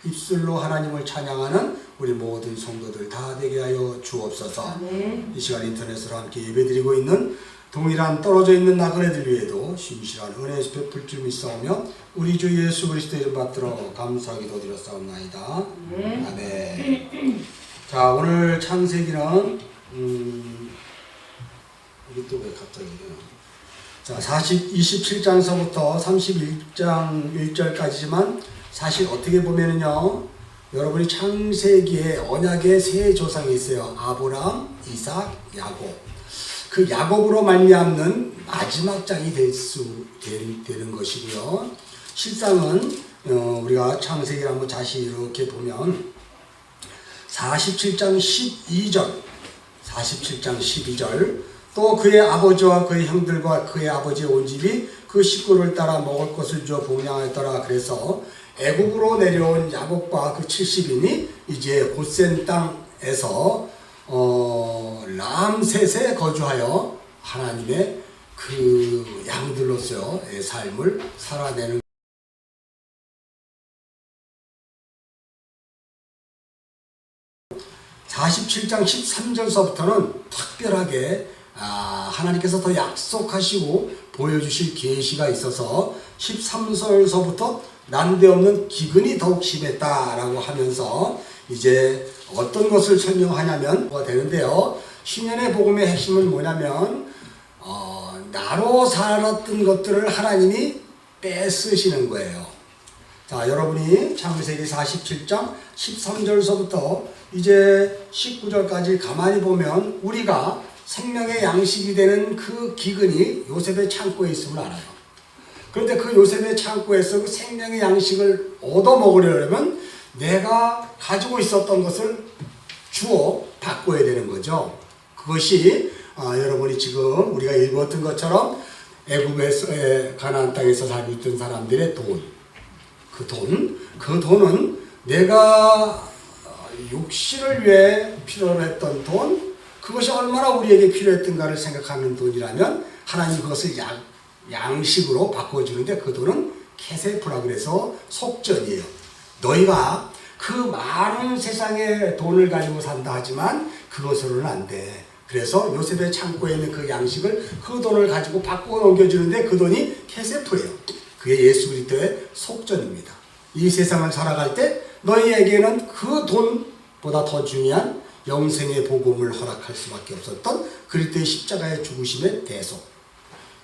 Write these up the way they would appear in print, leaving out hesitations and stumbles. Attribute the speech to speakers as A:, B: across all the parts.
A: 입술로 하나님을 찬양하는 우리 모든 성도들 다 되게 하여 주옵소서. 이 시간 인터넷으로 함께 예배드리고 있는 동일한 떨어져 있는 나그네들 위에도 신실한 은혜 베풀 줄 믿사오며 우리 주 예수 그리스도 이름 받들어 감사하기 도드렸사옵나이다. 아멘. 자, 오늘 창세기는 이게 또 왜 갑자기 자, 27장서부터 31장 1절까지지만 사실 어떻게 보면은요, 여러분이 창세기에 언약의 세 조상이 있어요. 아브라함, 이삭, 야곱. 그 야곱으로 말미암는 마지막 장이 되는 것이고요. 실상은 우리가 창세기를 한번 다시 이렇게 보면 47장 12절 또 그의 아버지와 그의 형들과 그의 아버지의 온 집이 그 식구를 따라 먹을 것을 주어 봉양하였더라. 그래서 애굽으로 내려온 야곱과 그 70인이 이제 고센 땅에서 람셋에 거주하여 하나님의 그 양들로서의 삶을 살아내는 47장 13절서부터는 특별하게 하나님께서 더 약속하시고 보여주실 계시가 있어서 13절서부터 난데없는 기근이 더욱 심했다라고 하면서 이제 어떤 것을 설명하냐면 되는데요. 신년의 복음의 핵심은 뭐냐면 나로 살았던 것들을 하나님이 뺏으시는 거예요. 자, 여러분이 창세기 47장 13절서부터 이제 19절까지 가만히 보면 우리가 생명의 양식이 되는 그 기근이 요셉의 창고에 있음을 알아요. 그런데 그 요셉의 창고에서 그 생명의 양식을 얻어 먹으려면 내가 가지고 있었던 것을 주어 바꿔야 되는 거죠. 그것이 여러분이 지금 우리가 읽었던 것처럼 애굽에서 가나안 땅에서 살고 있던 사람들의 돈, 그 돈은 내가 육신을 위해 필요로 했던 돈, 그것이 얼마나 우리에게 필요했던가를 생각하는 돈이라면 하나님 그것을 양식으로 바꿔주는데 그 돈은 케세프라 그래서 속전이에요. 너희가 그 많은 세상의 돈을 가지고 산다 하지만 그것으로는 안 돼. 그래서 요셉의 창고에 있는 그 양식을 그 돈을 가지고 바꾸어 넘겨주는데 그 돈이 케세프예요. 그게 예수 그리스도의 속전입니다. 이 세상을 살아갈 때 너희에게는 그 돈보다 더 중요한 영생의 복음을 허락할 수밖에 없었던 그리스도의 십자가의 죽으심의 대속,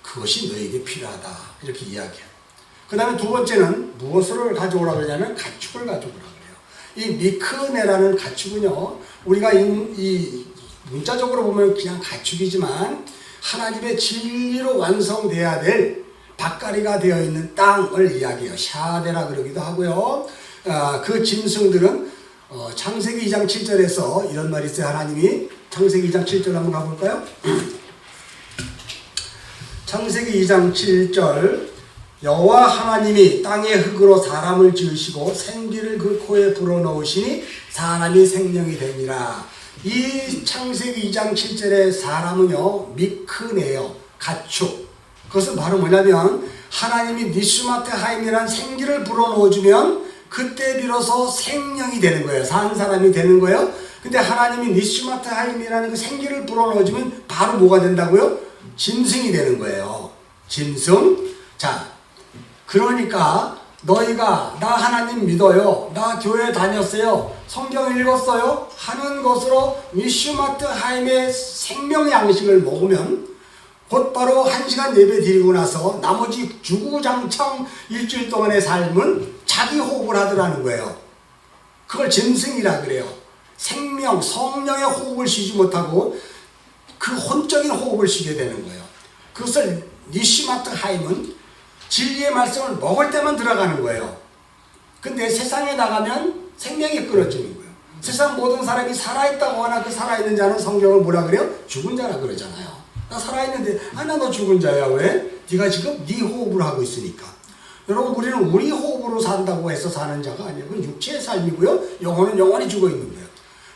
A: 그것이 너희에게 필요하다 이렇게 이야기해요. 그 다음에 두 번째는 무엇을 가져오라고 하냐면 가축을 가져오라고 해요. 이 미크네라는 가축은요, 우리가 이 문자적으로 보면 그냥 가축이지만 하나님의 진리로 완성돼야 될 밭가리가 되어 있는 땅을 이야기해요. 샤데라 그러기도 하고요. 그 짐승들은 창세기 2장 7절에서 이런 말이 있어요. 하나님이 창세기 2장 7절 한번 가볼까요? 창세기 2장 7절 여호와 하나님이 땅의 흙으로 사람을 지으시고 생기를 그 코에 불어넣으시니 사람이 생명이 되니라. 이 창세기 2장 7절의 사람은요, 미크네요. 가축. 그것은 바로 뭐냐면 하나님이 니슈마트 하임이라는 생기를 불어넣어주면 그때 비로소 생명이 되는 거예요. 산 사람이 되는 거예요. 근데 하나님이 니슈마트 하임이라는 그 생기를 불어넣어주면 바로 뭐가 된다고요? 짐승이 되는 거예요. 짐승. 자, 그러니까 너희가 나 하나님 믿어요, 나 교회 다녔어요, 성경 읽었어요 하는 것으로 니슈마트 하임의 생명 양식을 먹으면 곧바로 1시간 예배 드리고 나서 나머지 주구장창 일주일 동안의 삶은 자기 호흡을 하더라는 거예요. 그걸 짐승이라 그래요. 생명, 성령의 호흡을 쉬지 못하고 그 혼적인 호흡을 쉬게 되는 거예요. 그것을 니슈마트 하임은 진리의 말씀을 먹을 때만 들어가는 거예요. 근데 세상에 나가면 생명이 끊어지는 거예요. 세상 모든 사람이 살아있다고 하나 그 살아있는 자는 성경을 뭐라 그래요? 죽은 자라 그러잖아요. 나 살아있는데 나 너 죽은 자야. 왜? 네가 지금 네 호흡을 하고 있으니까. 여러분, 우리는 우리 호흡으로 산다고 해서 사는 자가 아니에요. 그건 육체의 삶이고요. 영혼은 영원히 죽어 있는 거예요.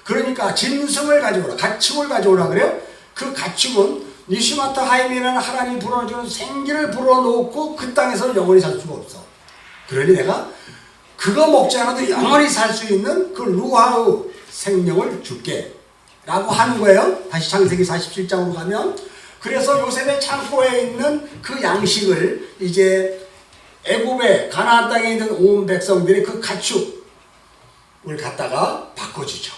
A: 그러니까 짐승을 가져오라, 가축을 가져오라 그래요. 그 가축은 니슈마트 하임이라는 하나님이 불어주는 생기를 불어넣고 그 땅에서 영원히 살 수가 없어. 그러니 내가 그거 먹지 않아도 영원히 살 수 있는 그 루하우 생명을 줄게 라고 하는 거예요. 다시 창세기 47장으로 가면, 그래서 요셉의 창고에 있는 그 양식을 이제 애굽의 가나안 땅에 있는 온 백성들이 그 가축을 갖다가 바꿔주죠.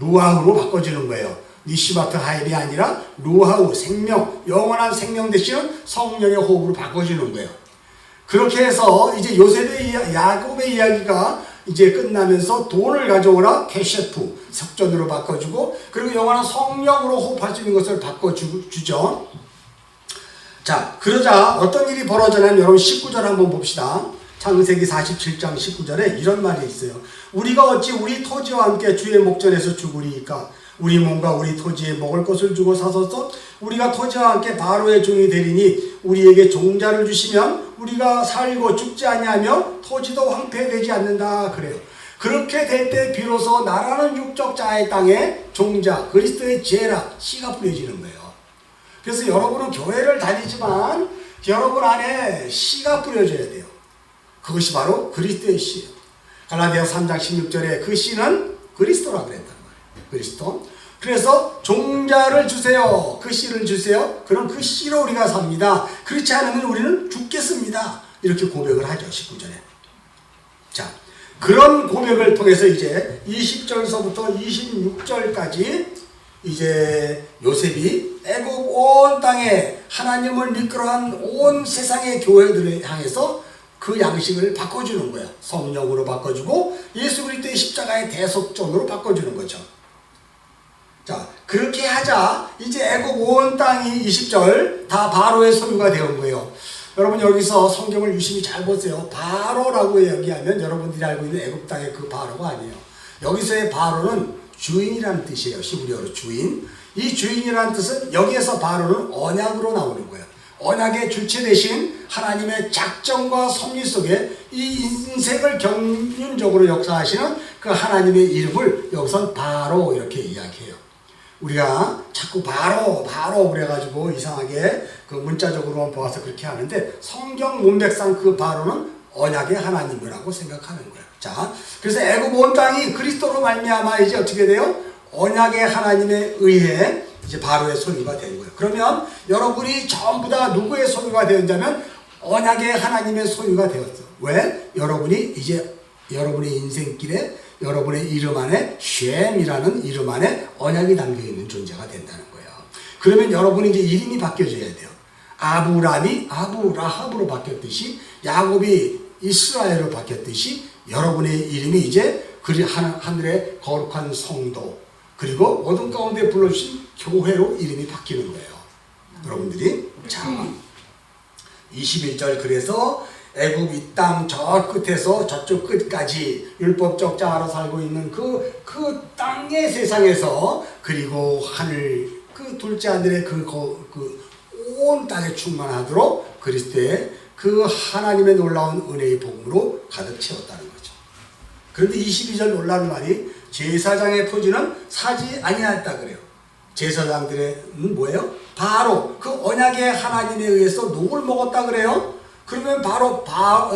A: 루하우로 바꿔주는 거예요. 니시바트 하일이 아니라 루하우 생명, 영원한 생명 대신은 성령의 호흡으로 바꿔주는 거예요. 그렇게 해서 이제 요셉의 야곱의 이야기가 이제 끝나면서 돈을 가져오라 캐셰프 석전으로 바꿔주고, 그리고 영원한 성령으로 호흡할 수 있는 것을 바꿔주죠. 자, 그러자 어떤 일이 벌어지냐면 여러분 19절 한번 봅시다. 창세기 47장 19절에 이런 말이 있어요. 우리가 어찌 우리 토지와 함께 주의 목전에서 죽으리이까? 우리 몸과 우리 토지에 먹을 것을 주고 사소서. 우리가 토지와 함께 바로의 종이 되리니 우리에게 종자를 주시면 우리가 살고 죽지 아니하며 토지도 황폐되지 않는다 그래요. 그렇게 될 때 비로소 나라는 육적 자의 땅에 종자 그리스도의 제라 씨가 뿌려지는 거예요. 그래서 여러분은 교회를 다니지만 여러분 안에 씨가 뿌려져야 돼요. 그것이 바로 그리스도의 씨예요. 갈라디아 3장 16절에 그 씨는 그리스도라고 그랬단 말이에요. 그리스도. 그래서 종자를 주세요. 그 씨를 주세요. 그럼 그 씨로 우리가 삽니다. 그렇지 않으면 우리는 죽겠습니다. 이렇게 고백을 하죠. 19절에. 자, 그런 고백을 통해서 이제 20절서부터 26절까지 이제 요셉이 애굽 온 땅에 하나님을 믿기로한 온 세상의 교회들을 향해서 그 양식을 바꿔주는 거예요. 성령으로 바꿔주고 예수 그리스도의 십자가의 대속전으로 바꿔주는 거죠. 자, 그렇게 하자 이제 애굽 온 땅이 20절 다 바로의 소유가 되는 거예요. 여러분 여기서 성경을 유심히 잘 보세요. 바로라고 얘기하면 여러분들이 알고 있는 애굽 땅의 그 바로가 아니에요. 여기서의 바로는 주인이라는 뜻이에요. 히브리어로 주인. 이 주인이라는 뜻은 여기에서 바로는 언약으로 나오는 거예요. 언약의 주체 대신 하나님의 작정과 섭리 속에 이 인생을 경륜적으로 역사하시는 그 하나님의 이름을 여기선 바로 이렇게 이야기해요. 우리가 자꾸 바로 그래가지고 이상하게 그 문자적으로만 보아서 그렇게 하는데 성경 문맥상 그 바로는 언약의 하나님이라고 생각하는 거예요. 자, 그래서 애굽 온 땅이 그리스도로 말미암아 이제 어떻게 돼요? 언약의 하나님에 의해 이제 바로의 소유가 된 거예요. 그러면 여러분이 전부 다 누구의 소유가 되었냐면 언약의 하나님의 소유가 되었어. 왜? 여러분이 이제 여러분의 인생길에 여러분의 이름 안에 쉔이라는 이름 안에 언약이 담겨있는 존재가 된다는 거예요. 그러면 여러분이 이제 이름이 바뀌어져야 돼요. 아브람이 아브라함으로 바뀌었듯이 야곱이 이스라엘로 바뀌었듯이 여러분의 이름이 이제 하늘의 거룩한 성도 그리고 어둠 가운데 불러주신 교회로 이름이 바뀌는 거예요. 여러분들이 자 21절 그래서 애굽 이 땅 저 끝에서 저쪽 끝까지 율법적 자로 살고 있는 그 땅의 세상에서 그리고 하늘 그 둘째 하늘의 온 땅에 충만하도록 그리스도의 그 하나님의 놀라운 은혜의 복음으로 가득 채웠다는 거죠. 그런데 22절 놀라운 말이 제사장의 토지는 사지 아니하였다 그래요. 제사장들의 뭐예요? 바로 그 언약의 하나님에 의해서 녹을 먹었다 그래요. 그러면 바로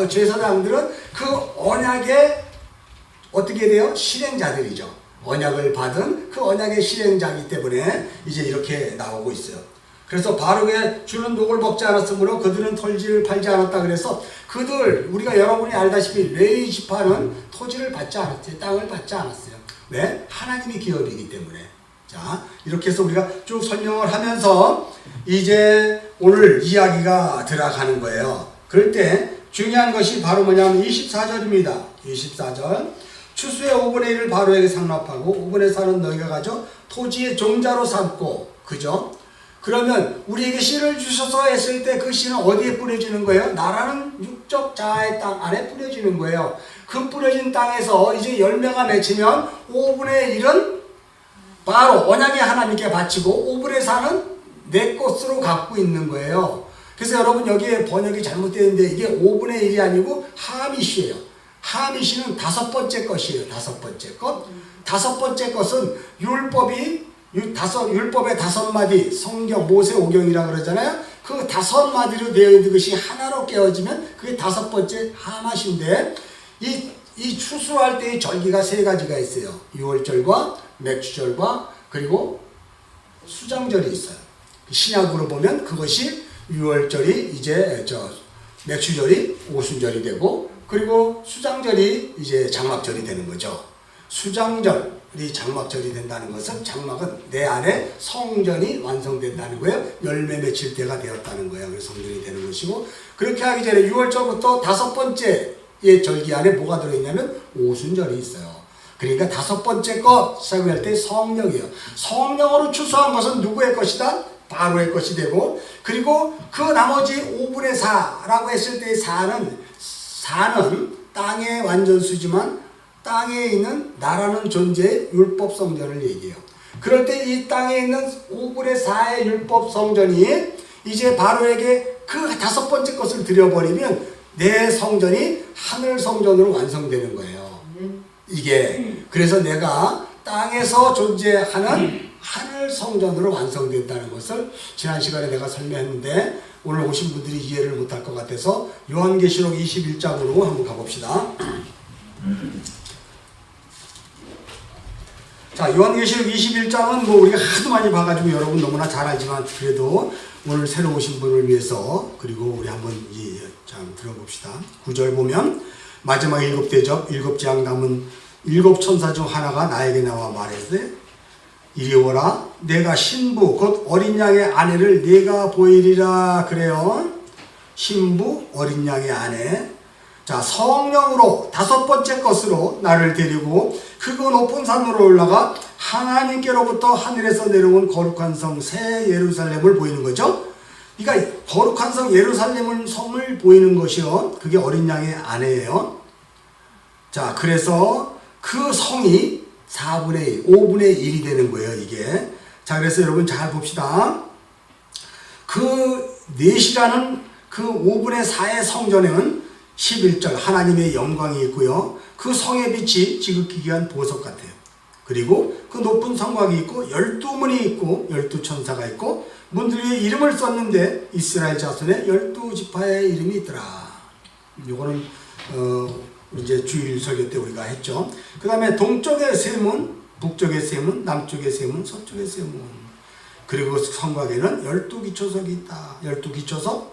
A: 제사장들은 그 언약의 어떻게 돼요? 실행자들이죠. 언약을 받은 그 언약의 실행자이기 때문에 이제 이렇게 나오고 있어요. 그래서 바로게 주는 녹을 먹지 않았으므로 그들은 토지를 팔지 않았다 그래서 그들 우리가 여러분이 알다시피 레위 지파는 토지를 받지 않았어요. 땅을 받지 않았어요. 왜? 하나님이 기업이기 때문에. 자, 이렇게 해서 우리가 쭉 설명을 하면서 이제 오늘 이야기가 들어가는 거예요. 그럴 때 중요한 것이 바로 뭐냐면 24절입니다. 24절 추수의 5분의 1을 바로에게 상납하고 5분의 4는 너희가 가져 토지의 종자로 삼고 그죠? 그러면 우리에게 씨를 주셔서 했을 때 그 씨는 어디에 뿌려지는 거예요? 나라는 육적 자의 땅 안에 뿌려지는 거예요. 그 뿌려진 땅에서 이제 열매가 맺히면 5분의 1은 바로 언약의 하나님께 바치고 5분의 4는 내 것으로 갖고 있는 거예요. 그래서 여러분 여기에 번역이 잘못되어 있는데 이게 5분의 1이 아니고 하미시예요. 하미시는 다섯 번째 것이에요. 다섯 번째 것. 다섯 번째 것은 율법의 다섯 마디 성경 모세오경이라고 그러잖아요. 그 다섯 마디로 되어 있는 것이 하나로 깨어지면 그게 다섯 번째 하맛인데 이 이 추수할 때의 절기가 세 가지가 있어요. 유월절과 맥주절과 그리고 수장절이 있어요. 신약으로 보면 그것이 유월절이 이제 맥주절이 오순절이 되고, 그리고 수장절이 이제 장막절이 되는 거죠. 수장절이 장막절이 된다는 것은, 장막은 내 안에 성전이 완성된다는 거예요. 열매 맺힐 때가 되었다는 거예요. 그래서 성전이 되는 것이고, 그렇게 하기 전에 유월절부터 다섯 번째의 절기 안에 뭐가 들어있냐면 오순절이 있어요. 그러니까 다섯 번째 것 시작을 할 때 성령이에요. 성령으로 추수한 것은 누구의 것이다? 바로의 것이 되고, 그리고 그 나머지 5분의 4라고 했을 때의 4는 땅의 완전수지만 땅에 있는 나라는 존재의 율법 성전을 얘기해요. 그럴 때 이 땅에 있는 5분의 4의 율법 성전이 이제 바로에게 그 다섯 번째 것을 드려버리면 내 성전이 하늘 성전으로 완성되는 거예요. 이게 그래서 내가 땅에서 존재하는 하늘 성전으로 완성된다는 것을 지난 시간에 내가 설명했는데, 오늘 오신 분들이 이해를 못할 것 같아서 요한계시록 21장으로 한번 가봅시다. 자, 요한계시록 21장은 뭐 우리가 하도 많이 봐가지고 여러분 너무나 잘 알지만, 그래도 오늘 새로 오신 분을 위해서 그리고 우리 한번 참 들어봅시다. 9절 보면, 마지막 일곱 대접 일곱 재앙 남은 일곱 천사 중 하나가 나에게 나와 말했으되, 이리 오라, 내가 신부 곧 어린 양의 아내를 네가 보이리라. 그래요. 신부 어린 양의 아내. 자, 성령으로 다섯 번째 것으로 나를 데리고 그 높은 산으로 올라가 하나님께로부터 하늘에서 내려온 거룩한 성 새 예루살렘을 보이는 거죠. 그러니까 거룩한 성 예루살렘을 성을 보이는 것이요, 그게 어린 양의 아내예요. 자, 그래서 그 성이 4분의 1, 5분의 1이 되는 거예요, 이게. 자, 그래서 여러분 잘 봅시다. 그 넷이라는 그 5분의 4의 성전에는 11절 하나님의 영광이 있고요. 그 성의 빛이 지극히귀한 보석 같아요. 그리고 그 높은 성곽이 있고 12문이 있고 12천사가 있고, 문들 위에 이름을 썼는데 이스라엘 자손의 12지파의 이름이 있더라. 요거는 이제 주일 설교 때 우리가 했죠. 그 다음에 동쪽의 세 문, 북쪽의 세 문, 남쪽의 세 문, 서쪽의 세 문. 그리고 성곽에는 12기초석이 있다. 12기초석.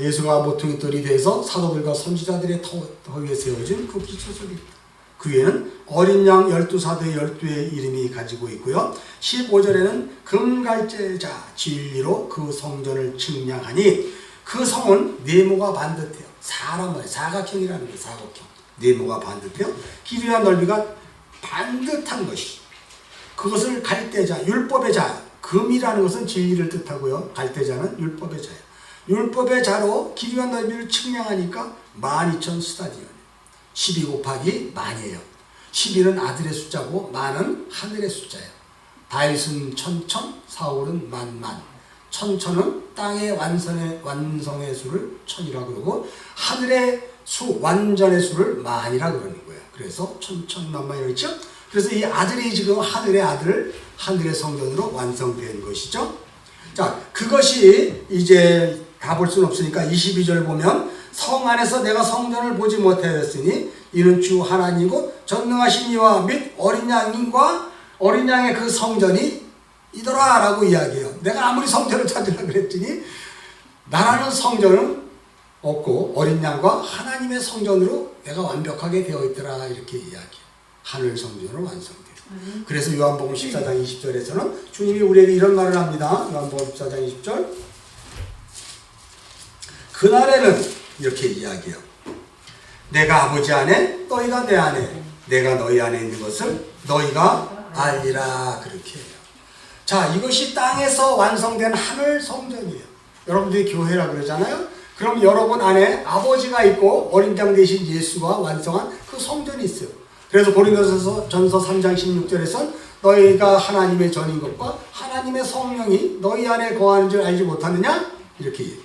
A: 예수가 모퉁이 돌이 돼서 사도들과 선지자들의 터 위에 세워진 그 기초석이 있다. 그 위에는 어린 양 12사도의 12의 이름이 가지고 있고요. 15절에는 금갈제자 진리로 그 성전을 측량하니 그 성은 네모가 반듯해요. 사람의 사각형이라는 거예요. 사각형. 네모가 반듯해요. 길이와 넓이가 반듯한 것이. 그것을 갈대자, 율법의 자. 금이라는 것은 진리를 뜻하고요. 갈대자는 율법의 자예요. 율법의 자로 길이와 넓이를 측량하니까 12,000스타디온. 12 곱하기 만이에요. 12는 아들의 숫자고 만은 하늘의 숫자예요. 다윗은 천천, 사울은 만만. 천천은 땅의 완성의 수를 천이라고 그러고, 하늘의 수, 완전의 수를 만이라 그러는 거예요. 그래서 천천만만이라고 했죠. 그래서 이 아들이 지금 하늘의 아들, 하늘의 성전으로 완성된 것이죠. 자, 그것이 이제 다 볼 수는 없으니까 22절 보면, 성 안에서 내가 성전을 보지 못하였으니 이는 주 하나님이고 전능하신 이와 및 어린 양과 어린 양의 그 성전이 이더라 라고 이야기해요. 내가 아무리 성전을 찾으려고 그랬더니 나라는 성전은 없고 어린 양과 하나님의 성전으로 내가 완벽하게 되어 있더라, 이렇게 이야기해요. 하늘 성전으로 완성돼요. 그래서 요한복음 14장 20절에서는 주님이 우리에게 이런 말을 합니다. 요한복음 14장 20절. 그날에는 이렇게 이야기해요. 내가 아버지 안에, 너희가 내 안에, 내가 너희 안에 있는 것을 너희가 알리라, 그렇게 해요. 자, 이것이 땅에서 완성된 하늘 성전이에요. 여러분들이 교회라 그러잖아요. 그럼 여러분 안에 아버지가 있고 어린 양 대신 예수가 완성한 그 성전이 있어요. 그래서 고린도전서 3장 16절에선 너희가 하나님의 전인 것과 하나님의 성령이 너희 안에 거하는 줄 알지 못하느냐, 이렇게 얘기해요.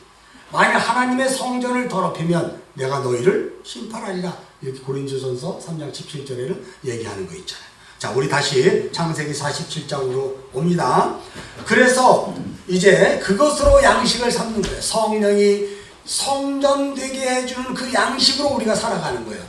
A: 만약 하나님의 성전을 더럽히면 내가 너희를 심판하리라, 이렇게 고린도전서 3장 17절에는 얘기하는 거 있잖아요. 자, 우리 다시 창세기 47장으로 옵니다. 그래서 이제 그것으로 양식을 삼는 거예요. 성령이 성전되게 해주는 그 양식으로 우리가 살아가는 거예요.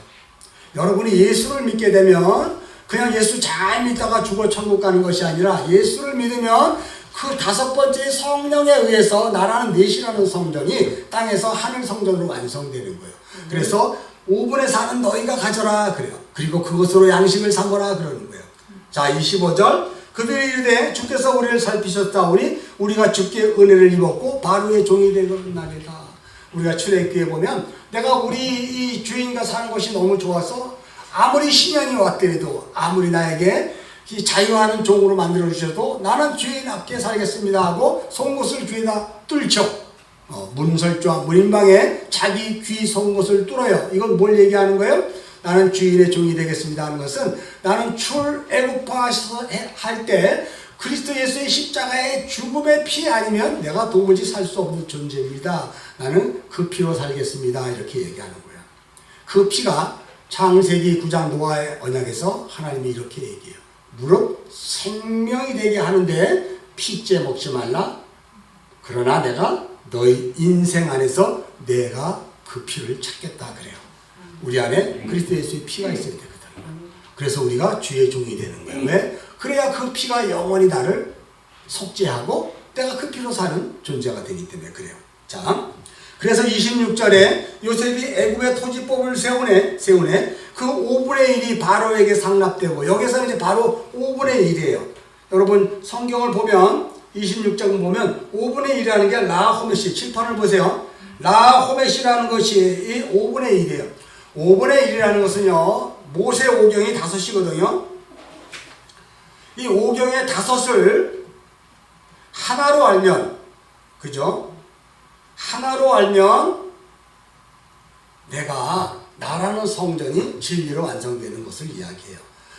A: 여러분이 예수를 믿게 되면 그냥 예수 잘 믿다가 죽어 천국 가는 것이 아니라 예수를 믿으면 그 다섯 번째 성령에 의해서 나라는 넷이라는 성전이 땅에서 하늘 성전으로 완성되는 거예요. 그래서 5분의 4는 너희가 가져라 그래요. 그리고 그것으로 양식을 삼거라 그러는 거예요. 자, 25절 그들이 이르되 주께서 우리를 살피셨다오니 우리가 주께 은혜를 입었고 바로의 종이 되겠나이다. 우리가 출애굽기에 보면 내가 우리 이 주인과 사는 것이 너무 좋아서 아무리 시련이 왔더라도 아무리 나에게 이 자유하는 종으로 만들어 주셔도 나는 주인 앞에 살겠습니다 하고 송곳을 귀에다 뚫죠. 문설주와 문인방에 자기 귀 송곳을 뚫어요. 이건 뭘 얘기하는 거예요? 나는 주인의 종이 되겠습니다 하는 것은 나는 출애굽하셔서 할 때 그리스도 예수의 십자가의 죽음의 피 아니면 내가 도무지 살 수 없는 존재입니다. 나는 그 피로 살겠습니다. 이렇게 얘기하는 거예요. 그 피가 창세기 9장 노아의 언약에서 하나님이 이렇게 얘기해요. 무릇 생명이 되게 하는데 피째 먹지 말라. 그러나 내가 너희 인생 안에서 내가 그 피를 찾겠다 그래요. 우리 안에 그리스도 예수의 피가 있어야 되거든. 그래서 우리가 주의 종이 되는 거예요. 왜? 그래야 그 피가 영원히 나를 속죄하고 내가 그 피로 사는 존재가 되기 때문에 그래요. 자, 그래서 26절에 요셉이 애굽의 토지법을 세우네 그 5분의 1이 바로에게 상납되고 여기서 이제 바로 5분의 1이에요. 여러분 성경을 보면 26장 보면 5분의 1이라는 게 라호메시 칠판을 보세요. 라호메시라는 것이 이 5분의 1이에요. 5분의 1이라는 것은요 모세 오경이 5이거든요. 이 오경의 5을 하나로 알면 그죠? 하나로 알면 내가 나라는 성전이 진리로 완성되는 것을 이야기해요.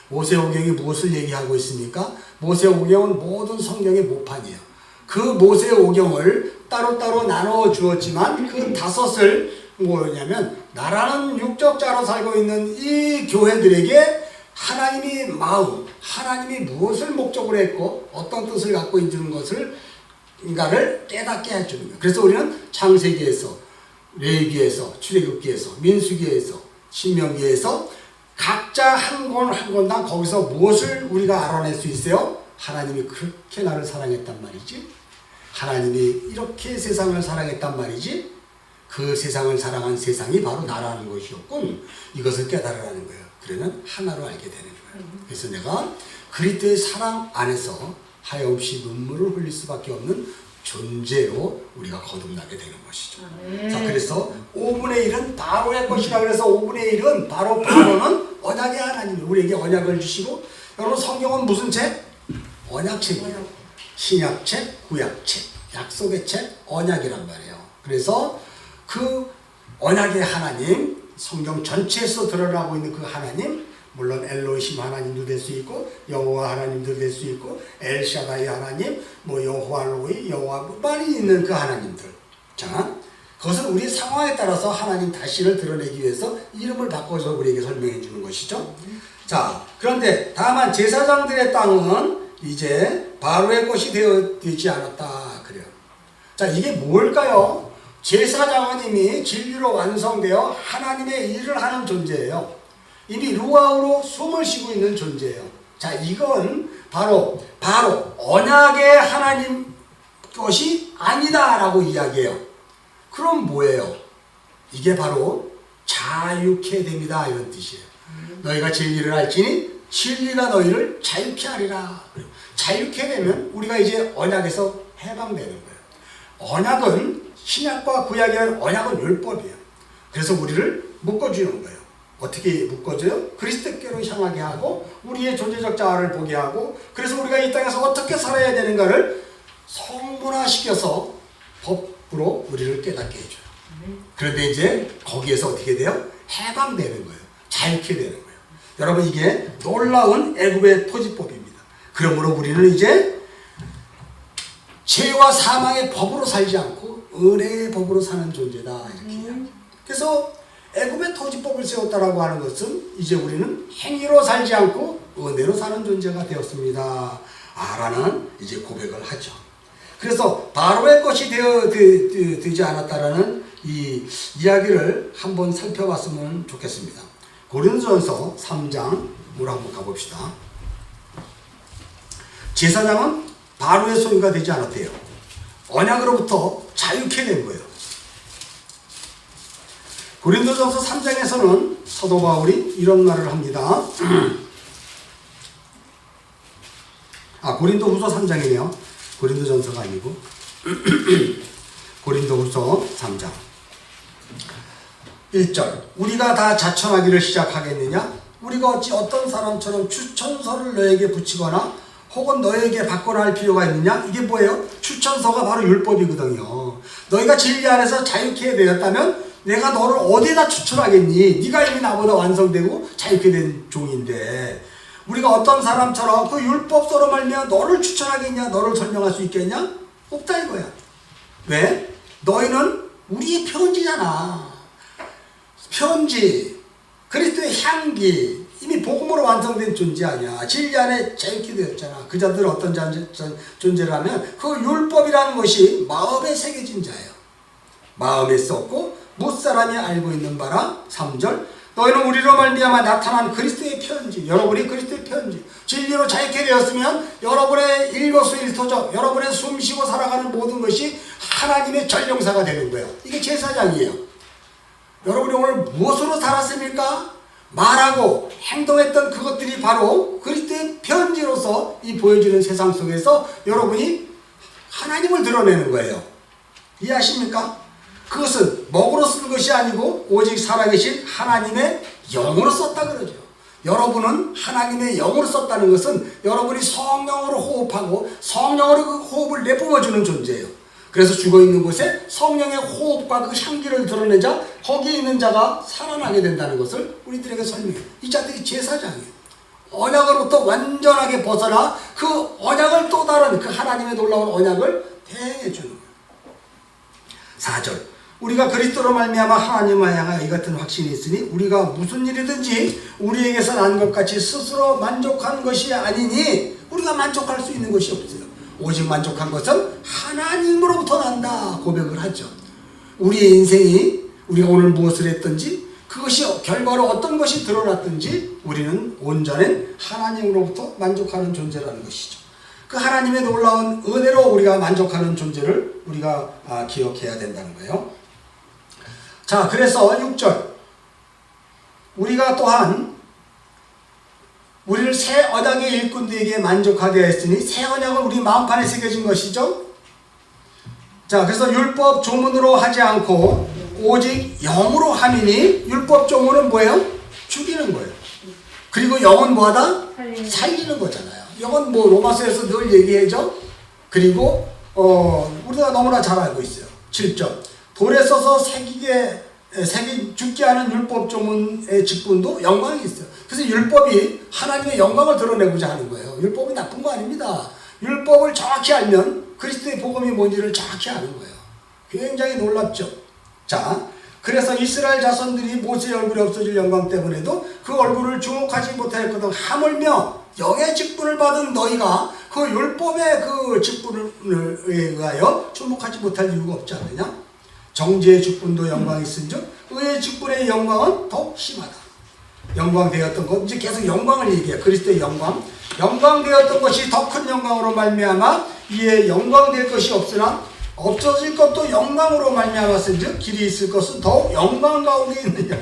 A: 모세오경이 무엇을 얘기하고 있습니까? 모세오경은 모든 성경의 모판이에요. 그 모세오경을 따로따로 나누어 주었지만 그 5을 뭐냐면 나라는 육적자로 살고 있는 이 교회들에게 하나님이 마음, 하나님이 무엇을 목적으로 했고 어떤 뜻을 갖고 있는 것을 인가를 깨닫게 해주는 거예요. 그래서 우리는 창세기에서, 레위기에서, 출애굽기에서, 민수기에서, 신명기에서 각자 한 권 한 권당 거기서 무엇을 우리가 알아낼 수 있어요? 하나님이 그렇게 나를 사랑했단 말이지. 하나님이 이렇게 세상을 사랑했단 말이지. 그 세상을 사랑한 세상이 바로 나라는 것이었군. 이것을 깨달으라는 거예요. 그러면 하나로 알게 되는 거예요. 그래서 내가 그리스도의 사랑 안에서 하염없이 눈물을 흘릴 수밖에 없는 존재로 우리가 거듭나게 되는 것이죠. 자, 그래서 5분의 1은 바로의 것이라 그래서 5분의 1은 바로는 언약의 하나님이 우리에게 언약을 주시고 여러분 성경은 무슨 책? 언약책이에요. 신약책, 구약책, 약속의 책, 언약이란 말이에요. 그래서 그 언약의 하나님, 성경 전체에서 드러나고 있는 그 하나님, 물론 엘로힘 하나님도 될 수 있고 여호와 하나님도 될 수 있고 엘샤다이 하나님, 뭐 여호와 로이, 여호와 많이 있는 그 하나님들. 자, 그것은 우리 상황에 따라서 하나님 자신을 드러내기 위해서 이름을 바꿔서 우리에게 설명해 주는 것이죠. 자, 그런데 다만 제사장들의 땅은 이제 바로의 것이 되지 않았다 그래요. 자, 이게 뭘까요? 제사장은 이미 진리로 완성되어 하나님의 일을 하는 존재예요. 이미 루아우로 숨을 쉬고 있는 존재예요. 자, 이건 바로 언약의 하나님 것이 아니다라고 이야기해요. 그럼 뭐예요? 이게 바로 자유케 됩니다 이런 뜻이에요. 너희가 진리를 알지니 진리가 너희를 자유케 하리라. 자유케 되면 우리가 이제 언약에서 해방되는 거예요. 언약은 신약과 구약이라는 언약은 율법이에요. 그래서 우리를 묶어주는 거예요. 어떻게 묶어줘요? 그리스도께로 향하게 하고 우리의 존재적 자아를 보게 하고 그래서 우리가 이 땅에서 어떻게 살아야 되는가를 성문화시켜서 법으로 우리를 깨닫게 해줘요. 그런데 이제 거기에서 어떻게 돼요? 해방되는 거예요. 자유케 되는 거예요. 여러분 이게 놀라운 애굽의 토지법입니다. 그러므로 우리는 이제 죄와 사망의 법으로 살지 않고 은혜의 법으로 사는 존재다 이렇게 이야기해요. 그래서 애굽의 토지법을 세웠다라고 하는 것은 이제 우리는 행위로 살지 않고 은혜로 사는 존재가 되었습니다. 라는 이제 고백을 하죠. 그래서 바로의 것이 되지 않았다라는 이 이야기를 한번 살펴봤으면 좋겠습니다. 고린도전서 3장으로 한번 가봅시다. 제사장은 바로의 소유가 되지 않았대요. 언약으로부터 자유케 된 거예요. 고린도전서 3장에서는 사도 바울이 이런 말을 합니다. 고린도후서 3장이네요. 고린도전서가 아니고 고린도후서 3장 1절 우리가 다 자천하기를 시작하겠느냐? 우리가 어찌 어떤 사람처럼 추천서를 너에게 붙이거나 혹은 너에게 받거나 할 필요가 있느냐? 이게 뭐예요? 추천서가 바로 율법이거든요. 너희가 진리 안에서 자유케 되었다면 내가 너를 어디에다 추천하겠니? 네가 이미 나보다 완성되고 자유케 된 종인데 우리가 어떤 사람처럼 그 율법서로 말미암아 너를 추천하겠냐? 너를 설명할 수 있겠냐? 없다 이거야. 왜? 너희는 우리의 편지잖아. 편지, 그리스도의 향기, 이미 복음으로 완성된 존재 아니야. 진리 안에 자유케 되었잖아. 그 자들은 어떤 존재라면 그 율법이라는 것이 마음에 새겨진 자예요. 마음에 썼고 무사람이 알고 있는 바라. 3절 너희는 우리로 말미암아 나타난 그리스도의 편지, 여러분이 그리스도의 편지, 진리로 자유케 되었으면 여러분의 일거수일투족, 여러분의 숨쉬고 살아가는 모든 것이 하나님의 전용사가 되는 거예요. 이게 제사장이에요. 여러분이 오늘 무엇으로 살았습니까? 말하고 행동했던 그것들이 바로 그리스도의 편지로서 이 보여지는 세상 속에서 여러분이 하나님을 드러내는 거예요. 이해하십니까? 그것은 먹으로 쓴 것이 아니고 오직 살아계신 하나님의 영으로 썼다 그러죠. 여러분은 하나님의 영으로 썼다는 것은 여러분이 성령으로 호흡하고 성령으로 그 호흡을 내뿜어주는 존재예요. 그래서 죽어있는 곳에 성령의 호흡과 그 향기를 드러내자 거기에 있는 자가 살아나게 된다는 것을 우리들에게 설명해요. 이 자들이 제사장이에요. 언약으로부터 완전하게 벗어나 그 언약을 또 다른 그 하나님의 놀라운 언약을 대행해 주는 거예요. 4절 우리가 그리스도로 말미암아 하나님을 향하여 이 같은 확신이 있으니 우리가 무슨 일이든지 우리에게서 난 것 같이 스스로 만족하는 것이 아니니 우리가 만족할 수 있는 것이 없어요. 오직 만족한 것은 하나님으로부터 난다 고백을 하죠. 우리의 인생이 우리가 오늘 무엇을 했든지 그것이 결과로 어떤 것이 드러났든지 우리는 온전한 하나님으로부터 만족하는 존재라는 것이죠. 그 하나님의 놀라운 은혜로 우리가 만족하는 존재를 우리가 기억해야 된다는 거예요. 자, 그래서 6절 우리가 또한 우리를 새 언약의 일꾼들에게 만족하게 했으니 새 언약은 우리 마음판에 새겨진 것이죠. 자, 그래서 율법 조문으로 하지 않고 오직 영으로 함이니 율법 조문은 뭐예요? 죽이는 거예요. 그리고 영은 뭐하다? 살리는 거잖아요. 영은 뭐 로마서에서 늘 얘기해죠. 그리고 우리가 너무나 잘 알고 있어요. 7절 돌에 써서 죽게 하는 율법 조문의 직분도 영광이 있어요. 그래서 율법이 하나님의 영광을 드러내고자 하는 거예요. 율법이 나쁜 거 아닙니다. 율법을 정확히 알면 그리스도의 복음이 뭔지를 정확히 아는 거예요. 굉장히 놀랍죠. 자, 그래서 이스라엘 자손들이 모세의 얼굴이 없어질 영광 때문에도 그 얼굴을 주목하지 못하였거든. 하물며 영의 직분을 받은 너희가 그 율법의 그 직분을 의하여 주목하지 못할 이유가 없지 않느냐? 정죄의 직분도 영광이 있은즉 의의 직분의 영광은 더욱 심하다. 영광되었던 것, 이제 계속 영광을 얘기해요. 그리스도의 영광. 영광되었던 것이 더 큰 영광으로 말미암아 이에 영광될 것이 없으나 없어질 것도 영광으로 말미암았은즉 길이 있을 것은 더욱 영광 가운데 있느냐.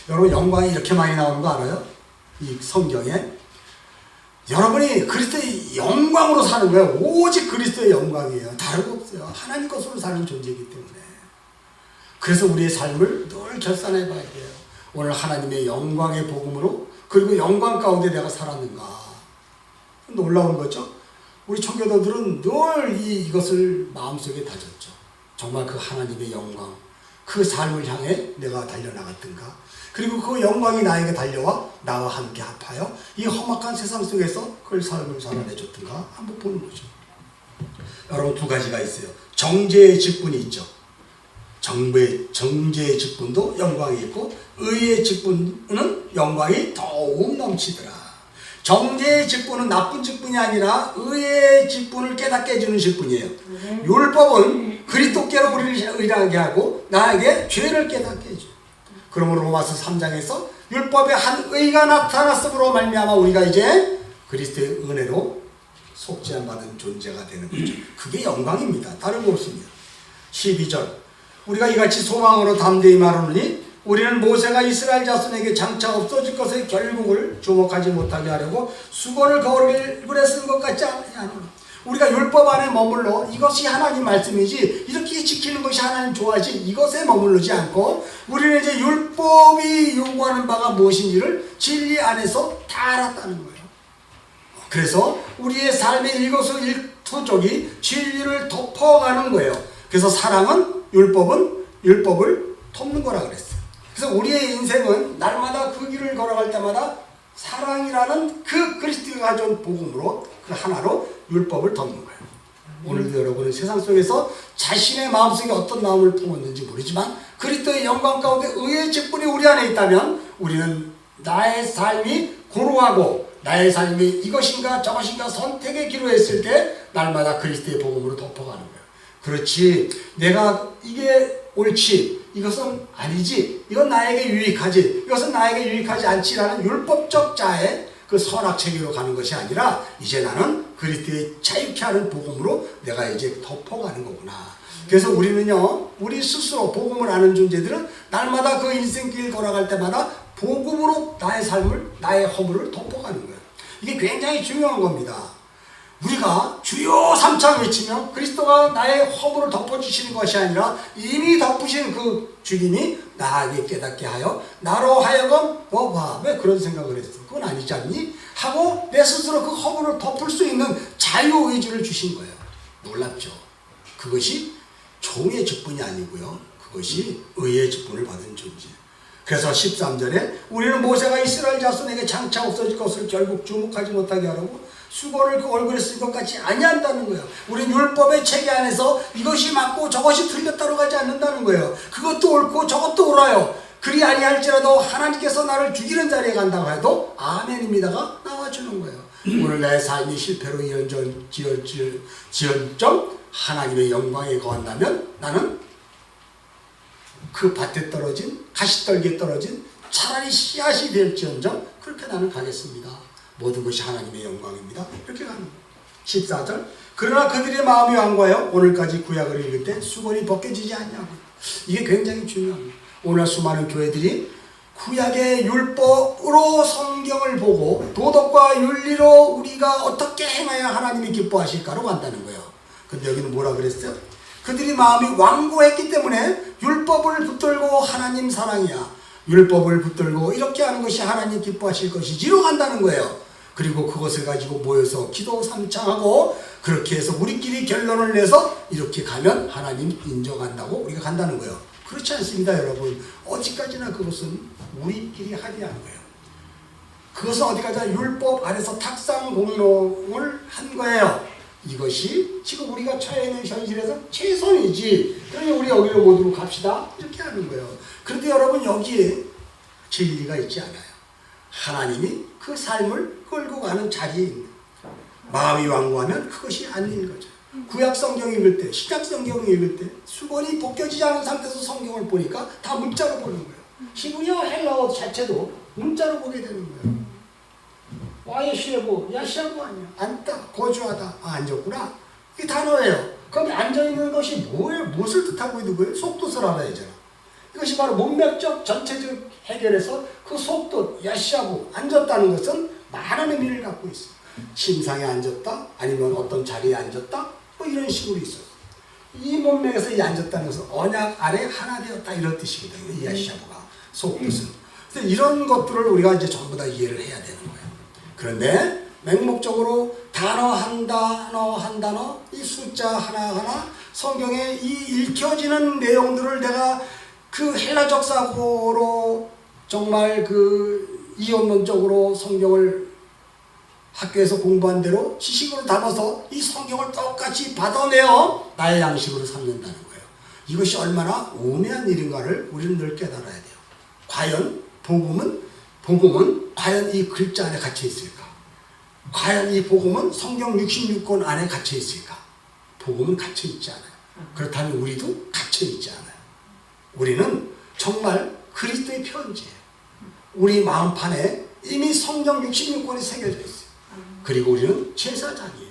A: 여러분 영광이 이렇게 많이 나오는 거 알아요? 이 성경에. 여러분이 그리스도의 영광으로 사는 거예요. 오직 그리스도의 영광이에요. 다른 거 없어요. 하나님 것으로 사는 존재이기 때문에. 그래서 우리의 삶을 늘 결산해 봐야 돼요. 오늘 하나님의 영광의 복음으로 그리고 영광 가운데 내가 살았는가. 놀라운 거죠. 우리 청교도들은 늘 이것을 마음속에 다졌죠. 정말 그 하나님의 영광, 그 삶을 향해 내가 달려나갔던가. 그리고 그 영광이 나에게 달려와 나와 함께 합하여 이 험악한 세상 속에서 그 삶을 살아내줬던가 한번 보는 거죠. 여러분 두 가지가 있어요. 정죄의 직분이 있죠. 정죄의 직분도 영광이 있고 의의 직분은 영광이 더욱 넘치더라. 정죄의 직분은 나쁜 직분이 아니라 의의 직분을 깨닫게 해주는 직분이에요. 율법은 그리스도께로 우리를 의하게 하고 나에게 죄를 깨닫게 해줘요. 그러므로 로마서 3장에서 율법의 한 의가 나타났으므로 말미암아 우리가 이제 그리스도의 은혜로 속죄함 받은 존재가 되는 거죠. 그게 영광입니다. 다른 거 없습니다. 12절 우리가 이같이 소망으로 담대히 말하노니 우리는 모세가 이스라엘 자손에게 장차 없어질 것의 결국을 주목하지 못하게 하려고 수건을 거울에 쓴 것 같지 않으나 우리가 율법 안에 머물러 이것이 하나님 말씀이지 이렇게 지키는 것이 하나님 좋아하지 이것에 머무르지 않고 우리는 이제 율법이 요구하는 바가 무엇인지를 진리 안에서 다 알았다는 거예요. 그래서 우리의 삶의 일거수일투족이 진리를 덮어가는 거예요. 그래서 사랑은 율법을 덮는 거라 그랬어요. 그래서 우리의 인생은 날마다 그 길을 걸어갈 때마다 사랑이라는 그 그리스도가 가져온 복음으로 그 하나로 율법을 덮는 거예요. 오늘도 여러분은 세상 속에서 자신의 마음속에 어떤 마음을 품었는지 모르지만 그리스도의 영광 가운데 의의 직분이 우리 안에 있다면 우리는 나의 삶이 고루하고 나의 삶이 이것인가 저것인가 선택의 기로 했을 때 날마다 그리스도의 복음으로 덮어가는 거예요. 그렇지 내가 이게 옳지 이것은 아니지 이건 나에게 유익하지 이것은 나에게 유익하지 않지라는 율법적 자의 그 선악체계로 가는 것이 아니라 이제 나는 그리스도의 자유케 하는 복음으로 내가 이제 덮어가는 거구나. 그래서 우리는요 우리 스스로 복음을 아는 존재들은 날마다 그 인생길 걸어갈 때마다 복음으로 나의 삶을 나의 허물을 덮어가는 거예요. 이게 굉장히 중요한 겁니다. 우리가 주여 삼창 외치며 그리스도가 나의 허물을 덮어주시는 것이 아니라 이미 덮으신 그 주님이 나에게 깨닫게 하여 나로 하여금 너 봐 왜 그런 생각을 했어 그건 아니지 않니? 하고 내 스스로 그 허물을 덮을 수 있는 자유의지를 주신 거예요. 놀랍죠? 그것이 종의 직분이 아니고요 그것이 의의 직분을 받은 존재. 그래서 13절에 우리는 모세가 이스라엘 자손에게 장차 없어질 것을 결국 주목하지 못하게 하려고 수건을 그 얼굴에 쓴 것 같이 아니한다는 거예요. 우리는 율법의 체계 안에서 이것이 맞고 저것이 틀렸다고 가지 않는다는 거예요. 그것도 옳고 저것도 옳아요. 그리 아니할지라도 하나님께서 나를 죽이는 자리에 간다고 해도 아멘입니다가 나와주는 거예요. 오늘 내 삶이 실패로 지연점 하나님의 영광에 거한다면 나는 그 밭에 떨어진 가시떨기에 떨어진 차라리 씨앗이 될지언정 그렇게 나는 가겠습니다. 모든 것이 하나님의 영광입니다. 이렇게 가는 거예요. 14절 그러나 그들의 마음이 완고하여 오늘까지 구약을 읽을 때 수건이 벗겨지지 않냐고요. 이게 굉장히 중요합니다. 오늘 수많은 교회들이 구약의 율법으로 성경을 보고 도덕과 윤리로 우리가 어떻게 행해야 하나님이 기뻐하실까로 간다는 거예요. 근데 여기는 뭐라 그랬어요? 그들이 마음이 완고했기 때문에 율법을 붙들고 하나님 사랑이야 율법을 붙들고 이렇게 하는 것이 하나님 기뻐하실 것이지로 간다는 거예요. 그리고 그것을 가지고 모여서 기도 삼창하고 그렇게 해서 우리끼리 결론을 내서 이렇게 가면 하나님 인정한다고 우리가 간다는 거예요. 그렇지 않습니다 여러분. 어디까지나 그것은 우리끼리 합의한 거예요. 그것은 어디까지나 율법 안에서 탁상 공론을 한 거예요. 이것이 지금 우리가 처해 있는 현실에서 최선이지. 그러니 우리 여기로 모두 갑시다. 이렇게 하는 거예요. 그런데 여러분 여기에 진리가 있지 않아요. 하나님이 그 삶을 끌고 가는 자리에 있는 마음이 완고하면 그것이 아닌 거죠. 구약 성경 읽을 때, 신약 성경 읽을 때 수건이 벗겨지지 않은 상태에서 성경을 보니까 다 문자로 보는 거예요. 히브리어 헬라어 자체도 문자로 보게 되는 거예요. 와예시에고 야시아고 아니야. 앉다, 거주하다. 아, 앉았구나. 이 단어예요. 거기 앉아있는 것이 뭐예요? 무엇을 뜻하고 있는 거예요? 속뜻을 알아야잖아. 이것이 바로 문맥적 전체적 해결에서 그 속뜻, 야시아고, 앉았다는 것은 많은 의미를 갖고 있어요. 침상에 앉았다, 아니면 어떤 자리에 앉았다, 뭐 이런 식으로 있어요. 이 문맥에서 이 앉았다는 것은 언약 아래 하나 되었다 이런 뜻이거든요. 이 야시아고가 속뜻은. 그래서 이런 것들을 우리가 이제 전부 다 이해를 해야 되는 거예요. 그런데 맹목적으로 단어 한 단어 한 단어 이 숫자 하나하나 성경에 이 읽혀지는 내용들을 내가 그 헬라적 사고로 정말 그 이원론적으로 성경을 학교에서 공부한 대로 지식으로 담아서 이 성경을 똑같이 받아내어 나의 양식으로 삼는다는 거예요. 이것이 얼마나 우매한 일인가를 우리는 늘 깨달아야 돼요. 과연 복음은 과연 이 글자 안에 갇혀 있을까? 과연 이 복음은 성경 66권 안에 갇혀 있을까? 복음은 갇혀 있지 않아요. 그렇다면 우리도 갇혀 있지 않아요. 우리는 정말 그리스도의 편지예요. 우리 마음판에 이미 성경 66권이 새겨져 있어요. 그리고 우리는 제사장이에요.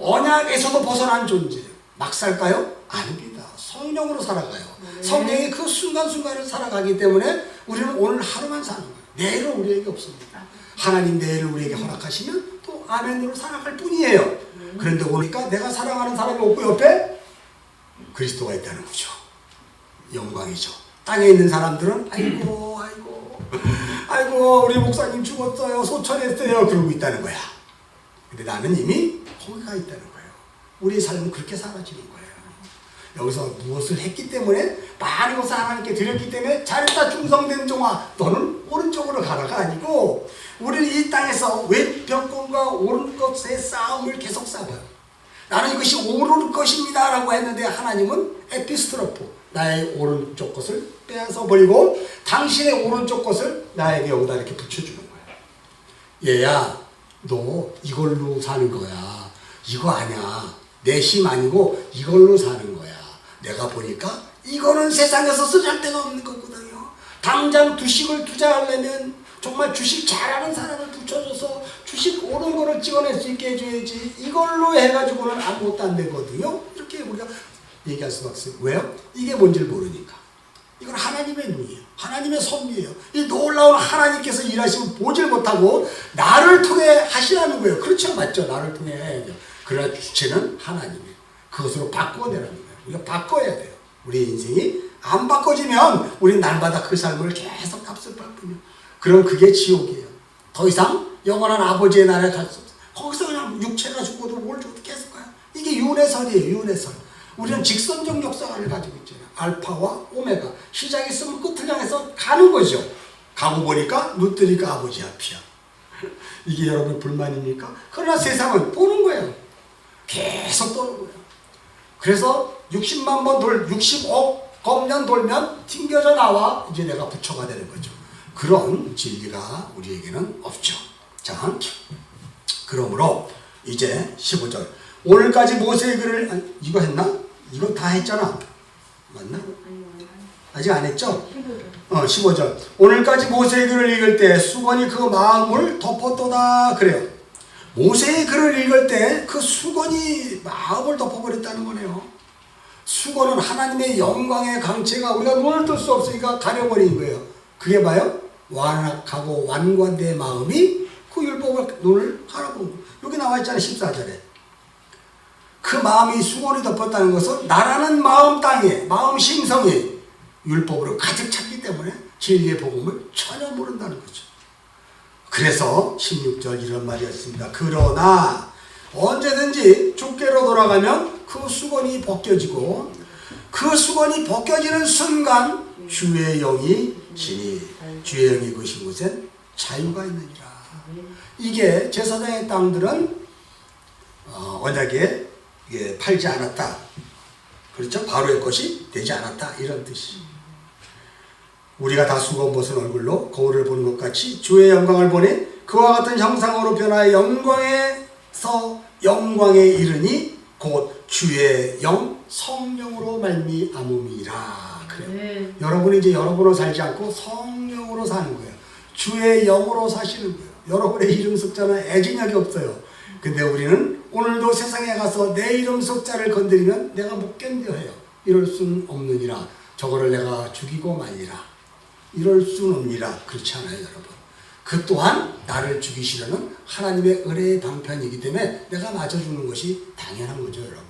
A: 언약에서도 벗어난 존재예요. 막 살까요? 아닙니다. 성령으로 살아가요. 성령이 그 순간순간을 살아가기 때문에 우리는 오늘 하루만 사는 거예요. 내일은 우리에게 없습니다. 하나님 내일을 우리에게 허락하시면 또 아멘으로 살아갈 뿐이에요. 그런데 오니까 내가 사랑하는 사람이 없고 옆에 그리스도가 있다는 거죠. 영광이죠. 땅에 있는 사람들은 아이고 우리 목사님 죽었어요. 소천했어요. 그러고 있다는 거야. 근데 나는 이미 거기가 있다는 거예요. 우리의 삶은 그렇게 사라지는 거예요. 여기서 무엇을 했기 때문에 많은 것을 하나님께 드렸기 때문에 잘했다 충성된 종아 너는 오른쪽으로 가라가 아니고 우리는 이 땅에서 왼편권과 오른것의 싸움을 계속 싸워요. 나는 이것이 옳은 것입니다 라고 했는데 하나님은 에피스트로포 나의 오른쪽 것을 빼앗아 버리고 당신의 오른쪽 것을 나에게 여기다 이렇게 붙여주는 거예요. 얘야 너 이걸로 사는 거야. 이거 아니야. 내 힘 아니고 이걸로 사는 거야. 내가 보니까 이거는 세상에서 쓰잘데가 없는 거거든요. 당장 주식을 투자하려면 정말 주식 잘하는 사람을 붙여줘서 주식 옳은 거를 찍어낼 수 있게 해줘야지 이걸로 해가지고는 아무것도 안 되거든요. 이렇게 우리가 얘기할 수밖에 없어요. 왜요? 이게 뭔지를 모르니까. 이건 하나님의 눈이에요. 하나님의 섭리예요. 이 놀라운 하나님께서 일하시면 보질 못하고 나를 통해 하시라는 거예요. 그렇죠? 맞죠? 나를 통해 해야죠. 그러나 주체는 하나님이에요. 그것으로 바꿔내라는 거예요. 우리가 바꿔야 돼요. 우리 인생이 안 바꿔지면 우리는 날마다 그 삶을 계속 값을 받거든요. 그럼 그게 지옥이에요. 더 이상 영원한 아버지의 나라에 갈 수 없어요. 거기서 그냥 육체가 죽어도 뭘 어떻게 했을 거야? 이게 윤회설이에요. 윤회설. 우리는 직선적 역사를 가지고 있잖아요. 알파와 오메가. 시작이 있으면 끝을 향해서 가는 거죠. 가고 보니까 눈뜨니까 아버지 앞이야. 이게 여러분 불만입니까? 그러나 세상은 보는 거예요. 계속 도는 거예요. 그래서 60만 번 60억 검년 돌면 튕겨져 나와 이제 내가 부처가 되는 거죠. 그런 진리가 우리에게는 없죠. 자, 그러므로 이제 15절. 오늘까지 모세의 글을 이거 했나? 이거 다 했잖아. 맞나? 아직 안 했죠? 15절. 오늘까지 모세의 글을 읽을 때 수건이 그 마음을 덮었도다. 그래요. 모세의 글을 읽을 때 그 수건이 마음을 덮어버렸다는 거네요. 수건은 하나님의 영광의 강체가 우리가 눈을 뜰 수 없으니까 가려버린 거예요. 그게 봐요. 완악하고 완관된 마음이 그 율법을 눈을 가려보고 여기 나와 있잖아요. 14절에. 그 마음이 수건이 덮었다는 것은 나라는 마음 땅에 마음 심성이 율법으로 가득 찼기 때문에 진리의 복음을 전혀 모른다는 거죠. 그래서 16절 이런 말이었습니다. 그러나 언제든지 주께로 돌아가면 그 수건이 벗겨지고 그 수건이 벗겨지는 순간 주의 영이 지니 주의 영이 계신 곳엔 자유가 있느니라. 이게 제사장의 땅들은 언약에 팔지 않았다. 그렇죠? 바로의 것이 되지 않았다. 이런 뜻이. 우리가 다 수건 벗은 얼굴로 거울을 보는 것 같이 주의 영광을 보니 그와 같은 형상으로 변화의 영광에서 영광에 이르니 곧 주의 영 성령으로 말미암음이라. 그래요. 여러분이 이제 여러분으로 살지 않고 성령으로 사는 거예요. 주의 영으로 사시는 거예요. 여러분의 이름 숫자는 애진약이 없어요. 근데 우리는 오늘도 세상에 가서 내 이름 숫자를 건드리면 내가 못 견뎌해요. 이럴 수는 없느니라. 저거를 내가 죽이고 말리라. 이럴 수는 없느니라. 그렇지 않아요, 여러분. 그 또한 나를 죽이시려는 하나님의 은혜의 방편이기 때문에 내가 맞아주는 것이 당연한 거죠, 여러분.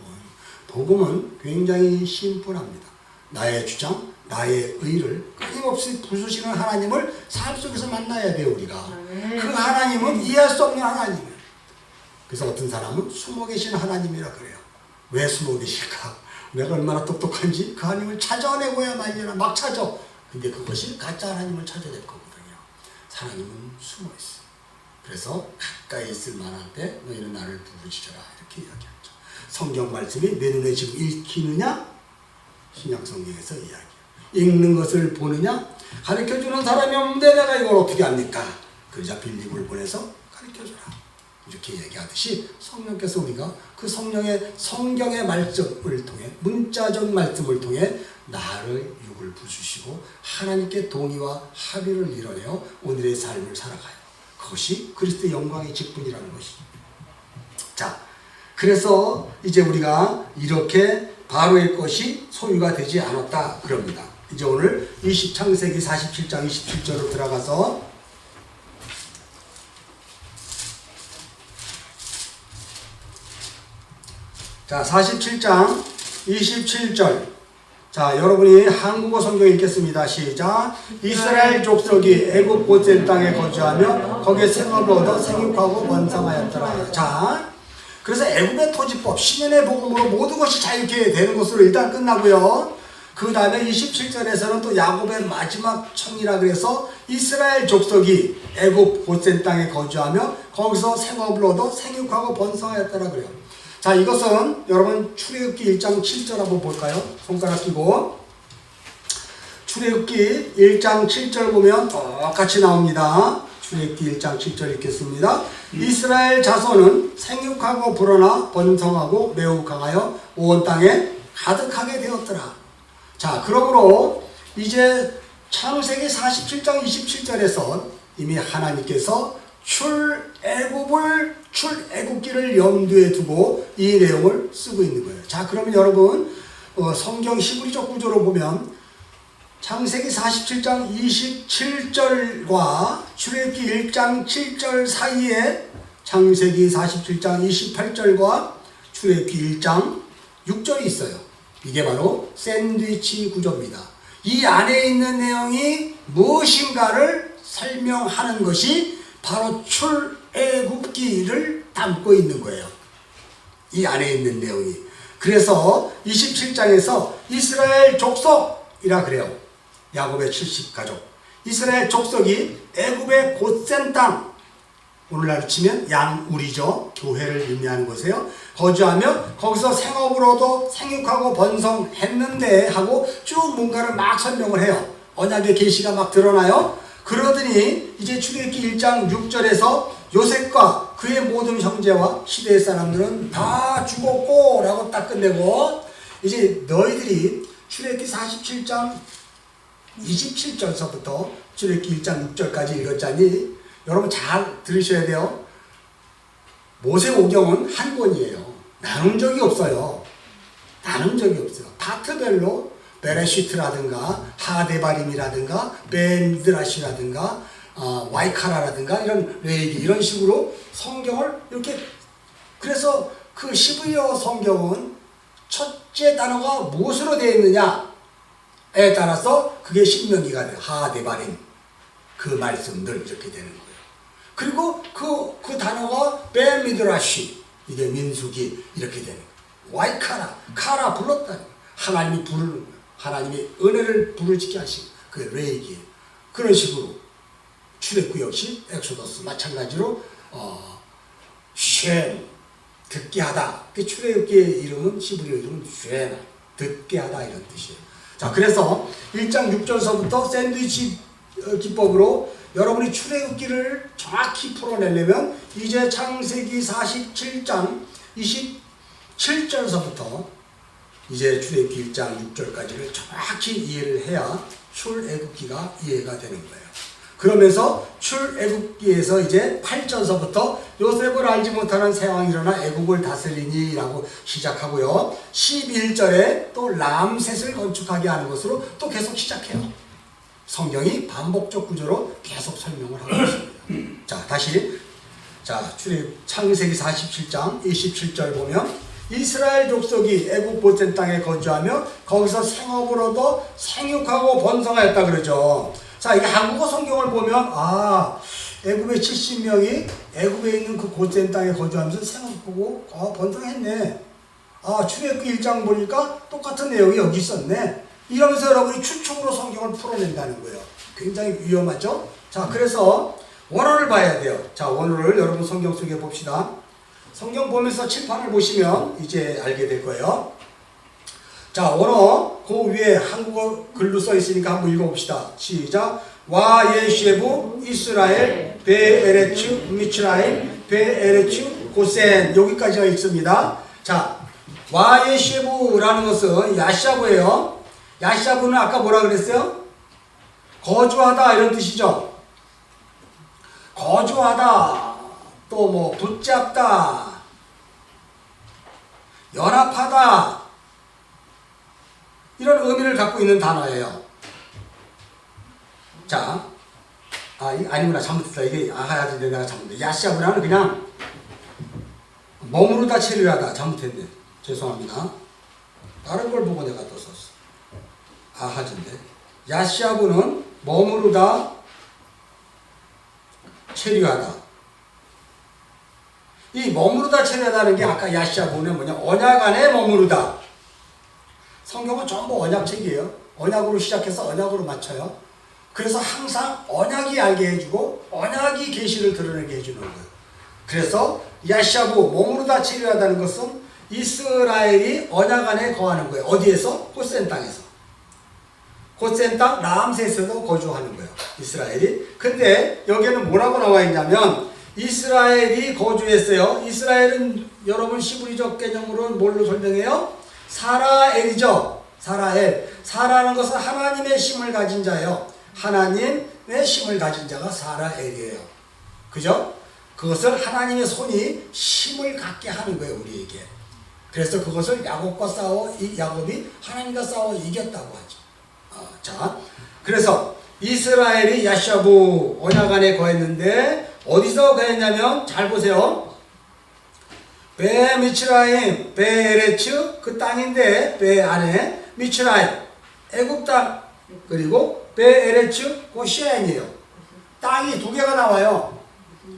A: 복음은 굉장히 심플합니다. 나의 주장, 나의 의를 끊임없이 부수시는 하나님을 삶 속에서 만나야 돼요, 우리가. 그 하나님은 이해할 수 없는 하나님이에요. 그래서 어떤 사람은 숨어 계신 하나님이라 그래요. 왜 숨어 계실까? 내가 얼마나 똑똑한지 그 하나님을 찾아내고야 말려나 막 찾아. 근데 그것이 가짜 하나님을 찾아낼 거거든요. 하나님은 숨어 있어요. 그래서 가까이 있을 만할 때 너희는 나를 부르짖어라 이렇게 이야기하죠. 성경 말씀이 내 눈에 지금 읽히느냐? 신약 성경에서 이야기해요. 읽는 것을 보느냐? 가르쳐주는 사람이 없는데 내가 이걸 어떻게 합니까? 그러자 빌립을 보내서 가르쳐줘라. 이렇게 얘기하듯이 성령께서 우리가 그 성경의 말씀을 통해 문자적 말씀을 통해 나를 육을 부수시고 하나님께 동의와 합의를 이뤄내어 오늘의 삶을 살아가요. 그것이 그리스도의 영광의 직분이라는 것이죠. 자, 그래서 이제 우리가 이렇게 바로의 것이 소유가 되지 않았다 그럽니다. 이제 오늘 창세기 47장 27절로 들어가서 자, 47장 27절. 자, 여러분이 한국어 성경 읽겠습니다. 시작. 이스라엘 족속이 애굽 고센 땅에 거주하며 거기에 생업을 얻어 생육하고 번성하였더라. 자, 그래서 애굽의 토지법, 신년의 복음으로 모든 것이 자유케 되는 것으로 일단 끝나고요. 그 다음에 27절에서는 또 야곱의 마지막 청이라 그래서 이스라엘 족속이 애굽 고센 땅에 거주하며 거기서 생업을 얻어 생육하고 번성하였더라 그래요. 자, 이것은 여러분 출애굽기 1장 7절 한번 볼까요? 손가락 끼고 출애굽기 1장 7절 보면 똑같이 나옵니다. 출애굽기 1장 7절 읽겠습니다. 이스라엘 자손은 생육하고 불어나 번성하고 매우 강하여 온 땅에 가득하게 되었더라. 자, 그러므로 이제 창세기 47장 27절에서 이미 하나님께서 출애굽기를 염두에 두고 이 내용을 쓰고 있는 거예요. 자, 그러면 여러분 성경 히브리적 구조로 보면 창세기 47장 27절과 출애굽기 1장 7절 사이에 창세기 47장 28절과 출애굽기 1장 6절이 있어요. 이게 바로 샌드위치 구조입니다. 이 안에 있는 내용이 무엇인가를 설명하는 것이 바로 출애굽기를 담고 있는 거예요. 이 안에 있는 내용이. 그래서 27장에서 이스라엘 족속이라 그래요. 야곱의 70가족. 이스라엘 족속이 애굽의 곧센 땅, 오늘날 치면 양우리죠. 교회를 의미하는 곳이에요. 거주하며 거기서 생업으로도 생육하고 번성했는데 하고 쭉 뭔가를 막 설명을 해요. 언약의 계시가 막 드러나요. 그러더니 이제 출애굽기 1장 6절에서 요셉과 그의 모든 형제와 시대의 사람들은 다 죽었고 라고 딱 끝내고 이제 너희들이 출애굽기 47장 27절서부터 출애굽기 1장 6절까지 읽었자니 여러분 잘 들으셔야 돼요. 모세오경은 한 권이에요. 나눈 적이 없어요. 나눈 적이 없어요. 파트별로 베레시트라든가 하데바림이라든가 벤드라시라든가 와이카라라든가 이런 레이기 이런 식으로 성경을 이렇게 그래서 그 히브리어 성경은 첫째 단어가 무엇으로 되어 있느냐에 따라서 그게 신명기가 돼요. 하데바림 그 말씀들 이렇게 되는 거예요. 그리고 그 단어가 벤미드라시 이게 민수기 이렇게 되는 거예요. 와이카라 카라 불렀다는 거예요. 하나님이 부르는 거예요. 하나님이 은혜를 부르짖게 하신 그 레이기 그런 식으로 출애굽기 역시 엑소더스 마찬가지로 쉔 듣게 하다. 그 출애굽기의 이름은 히브리어 이름은 쉔 듣게 하다 이런 뜻이에요. 자, 그래서 1장 6절서부터 샌드위치 기법으로 여러분이 출애굽기를 정확히 풀어내려면 이제 창세기 47장 27절서부터 이제 출애굽기 1장 6절까지를 정확히 이해를 해야 출애굽기가 이해가 되는 거예요. 그러면서 출애굽기에서 이제 8절서부터 요셉을 알지 못하는 새왕이 일어나 애굽을 다스리니 라고 시작하고요. 11절에 또 람셋을 건축하게 하는 것으로 또 계속 시작해요. 성경이 반복적 구조로 계속 설명을 하고 있습니다. 자, 다시 창세기 47장 27절 보면 이스라엘 족속이 애굽 고센 땅에 거주하며 거기서 생업을 얻어 생육하고 번성하였다 그러죠. 자, 이게 한국어 성경을 보면 애굽의 70명이 애굽에 있는 그 고센 땅에 거주하면서 생업하고 번성했네. 출애굽기 1장 보니까 똑같은 내용이 여기 있었네. 이러면서 여러분이 추측으로 성경을 풀어낸다는 거예요. 굉장히 위험하죠? 자, 그래서 원어를 봐야 돼요. 자, 원어를 여러분 성경 속에 봅시다. 성경 보면서 칠판을 보시면 이제 알게 될 거예요. 자, 원어 그 위에 한국어 글로 써 있으니까 한번 읽어봅시다. 시작. 와 예쉐부 이스라엘 베에레츠 미츠라임 베에레츠 고센 여기까지가 있습니다. 자, 와예쉐부라는 것은 야샤부예요. 야샤부는 아까 뭐라 그랬어요? 거주하다 이런 뜻이죠. 거주하다, 또 뭐 붙잡다, 연합하다 이런 의미를 갖고 있는 단어예요. 자, 아니구나, 잘못했다. 이게 내가 잘못했다. 야샤브라는 그냥 머무르다 체류하다. 잘못했네. 죄송합니다. 다른 걸 보고 내가 또 썼어. 아하진데. 야샤브는 머무르다 체류하다. 이 머무르다 체류하다는 게 아까 야샤브는 뭐냐? 언약 안에 머무르다. 성경은 전부 언약책이에요. 언약으로 시작해서 언약으로 맞춰요. 그래서 항상 언약이 알게 해주고 언약이 계시를 드러내게 해주는 거예요. 그래서 야샤브 머무르다 체류하다는 것은 이스라엘이 언약 안에 거하는 거예요. 어디에서? 고센 땅에서. 고센 땅 라암셋에서도 거주하는 거예요. 이스라엘이. 근데 여기에는 뭐라고 나와 있냐면 이스라엘이 거주했어요. 이스라엘은 여러분 시브리적 개념으로는 뭘로 설명해요? 사라엘이죠. 사라엘. 사라는 것은 하나님의 심을 가진 자예요. 하나님의 심을 가진 자가 사라엘이에요. 그죠? 그것을 하나님의 손이 심을 갖게 하는 거예요, 우리에게. 그래서 그것을 야곱과 싸워, 야곱이 하나님과 싸워 이겼다고 하죠. 자, 그래서 이스라엘이 야샤부 언약 안에 거했는데 어디서 거했냐면 잘 보세요. 베 미츠라임, 베에레츠 그 땅인데 베 안에 미츠라임 애굽 땅 그리고 베에레츠 고시엔이에요. 땅이 두 개가 나와요.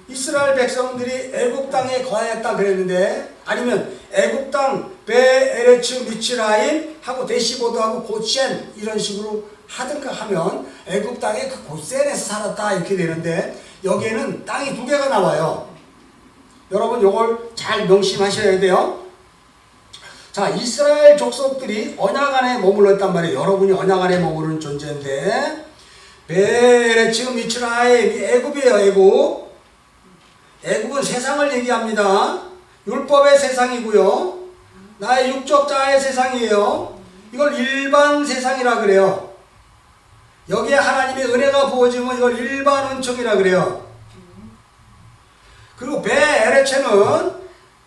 A: 이스라엘 백성들이 애굽 땅에 거하였다 그랬는데 아니면 애굽 땅 베에레츠 미츠라임 하고 데시보드하고 고시엔 이런 식으로 하든가 하면 애굽 땅에 그 고센에서 살았다 이렇게 되는데 여기에는 땅이 두 개가 나와요. 여러분 요걸 잘 명심하셔야 돼요. 자, 이스라엘 족속들이 언약 안에 머물렀단 말이에요. 여러분이 언약 안에 머무르는 존재인데 베레츠 미츠라임 애굽이에요. 애굽. 애굽은 세상을 얘기합니다. 율법의 세상이고요. 나의 육적 자아의 세상이에요. 이걸 일반 세상이라 그래요. 여기에 하나님의 은혜가 부어지면 이걸 일반 은총이라 그래요. 그리고 베에레츠는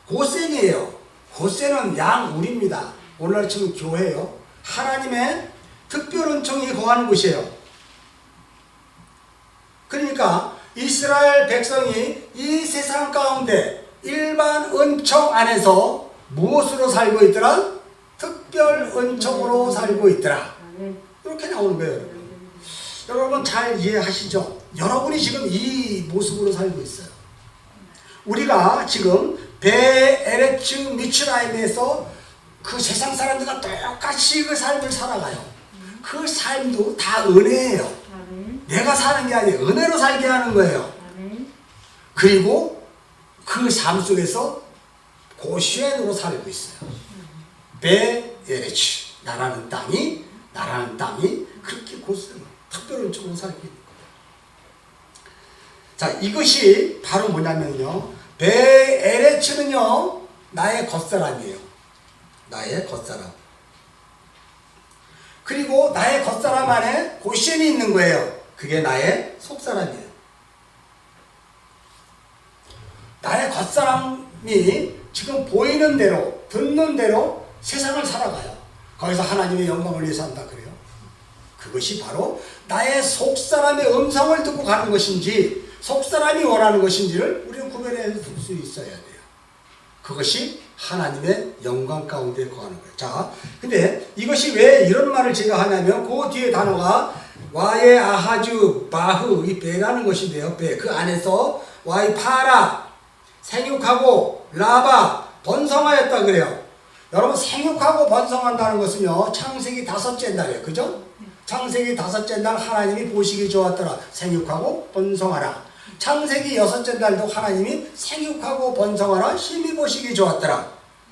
A: 고센이에요. 고센은 양우리입니다. 오늘날 치면 교회예요. 하나님의 특별 은총이 거하는 곳이에요. 그러니까 이스라엘 백성이 이 세상 가운데 일반 은총 안에서 무엇으로 살고 있더라? 특별 은총으로 살고 있더라. 이렇게 나오는 거예요. 여러분 잘 이해하시죠? 여러분이 지금 이 모습으로 살고 있어요. 우리가 지금 베에레츠 미츠라임에서 그 세상 사람들과 똑같이 그 삶을 살아가요. 그 삶도 다 은혜예요. 내가 사는 게 아니에요. 은혜로 살게 하는 거예요. 그리고 그 삶 속에서 고시엔으로 살고 있어요. 베에레츠 나라는 땅이 그렇게 고시엔 특별한 쪽으로 살고 있는 거예요. 자, 이것이 바로 뭐냐면요. 베에레츠는요, 나의 겉사람이에요. 나의 겉사람. 그리고 나의 겉사람 안에 고시엔이 있는 거예요. 그게 나의 속사람이에요. 나의 겉사람이 지금 보이는 대로, 듣는 대로 세상을 살아가요. 거기서 하나님의 영광을 위해서 한다 그래요. 그것이 바로 나의 속사람의 음성을 듣고 가는 것인지 속사람이 원하는 것인지를 우리는 구별해 줄 수 있어야 돼요. 그것이 하나님의 영광 가운데 거하는 거예요. 자, 근데 이것이 왜 이런 말을 제가 하냐면 그 뒤에 단어가 와예 아하주 바흐 이 베라는 것인데요. 베 그 안에서 와이 파라 생육하고 라바 번성하였다 그래요. 여러분 생육하고 번성한다는 것은요 창세기 5째 날이에요. 그죠? 창세기 5째 날 하나님이 보시기 좋았더라. 생육하고 번성하라. 창세기 6째 날도 하나님이 생육하고 번성하라. 심히 보시기 좋았더라.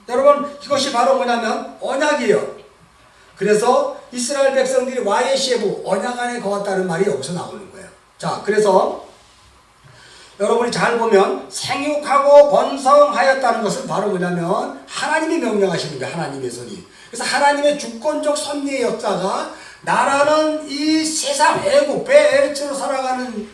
A: 여러분 이것이 바로 뭐냐면 언약이에요. 그래서 이스라엘 백성들이 와예시에부 언약 안에 거했다는 말이 여기서 나오는 거예요. 자, 그래서 여러분이 잘 보면 생육하고 번성하였다는 것은 바로 뭐냐면 하나님이 명령하시는 거예요. 하나님의 손이. 그래서 하나님의 주권적 섭리의 역사가 나라는 이 세상 애국 베에르츠로 살아가는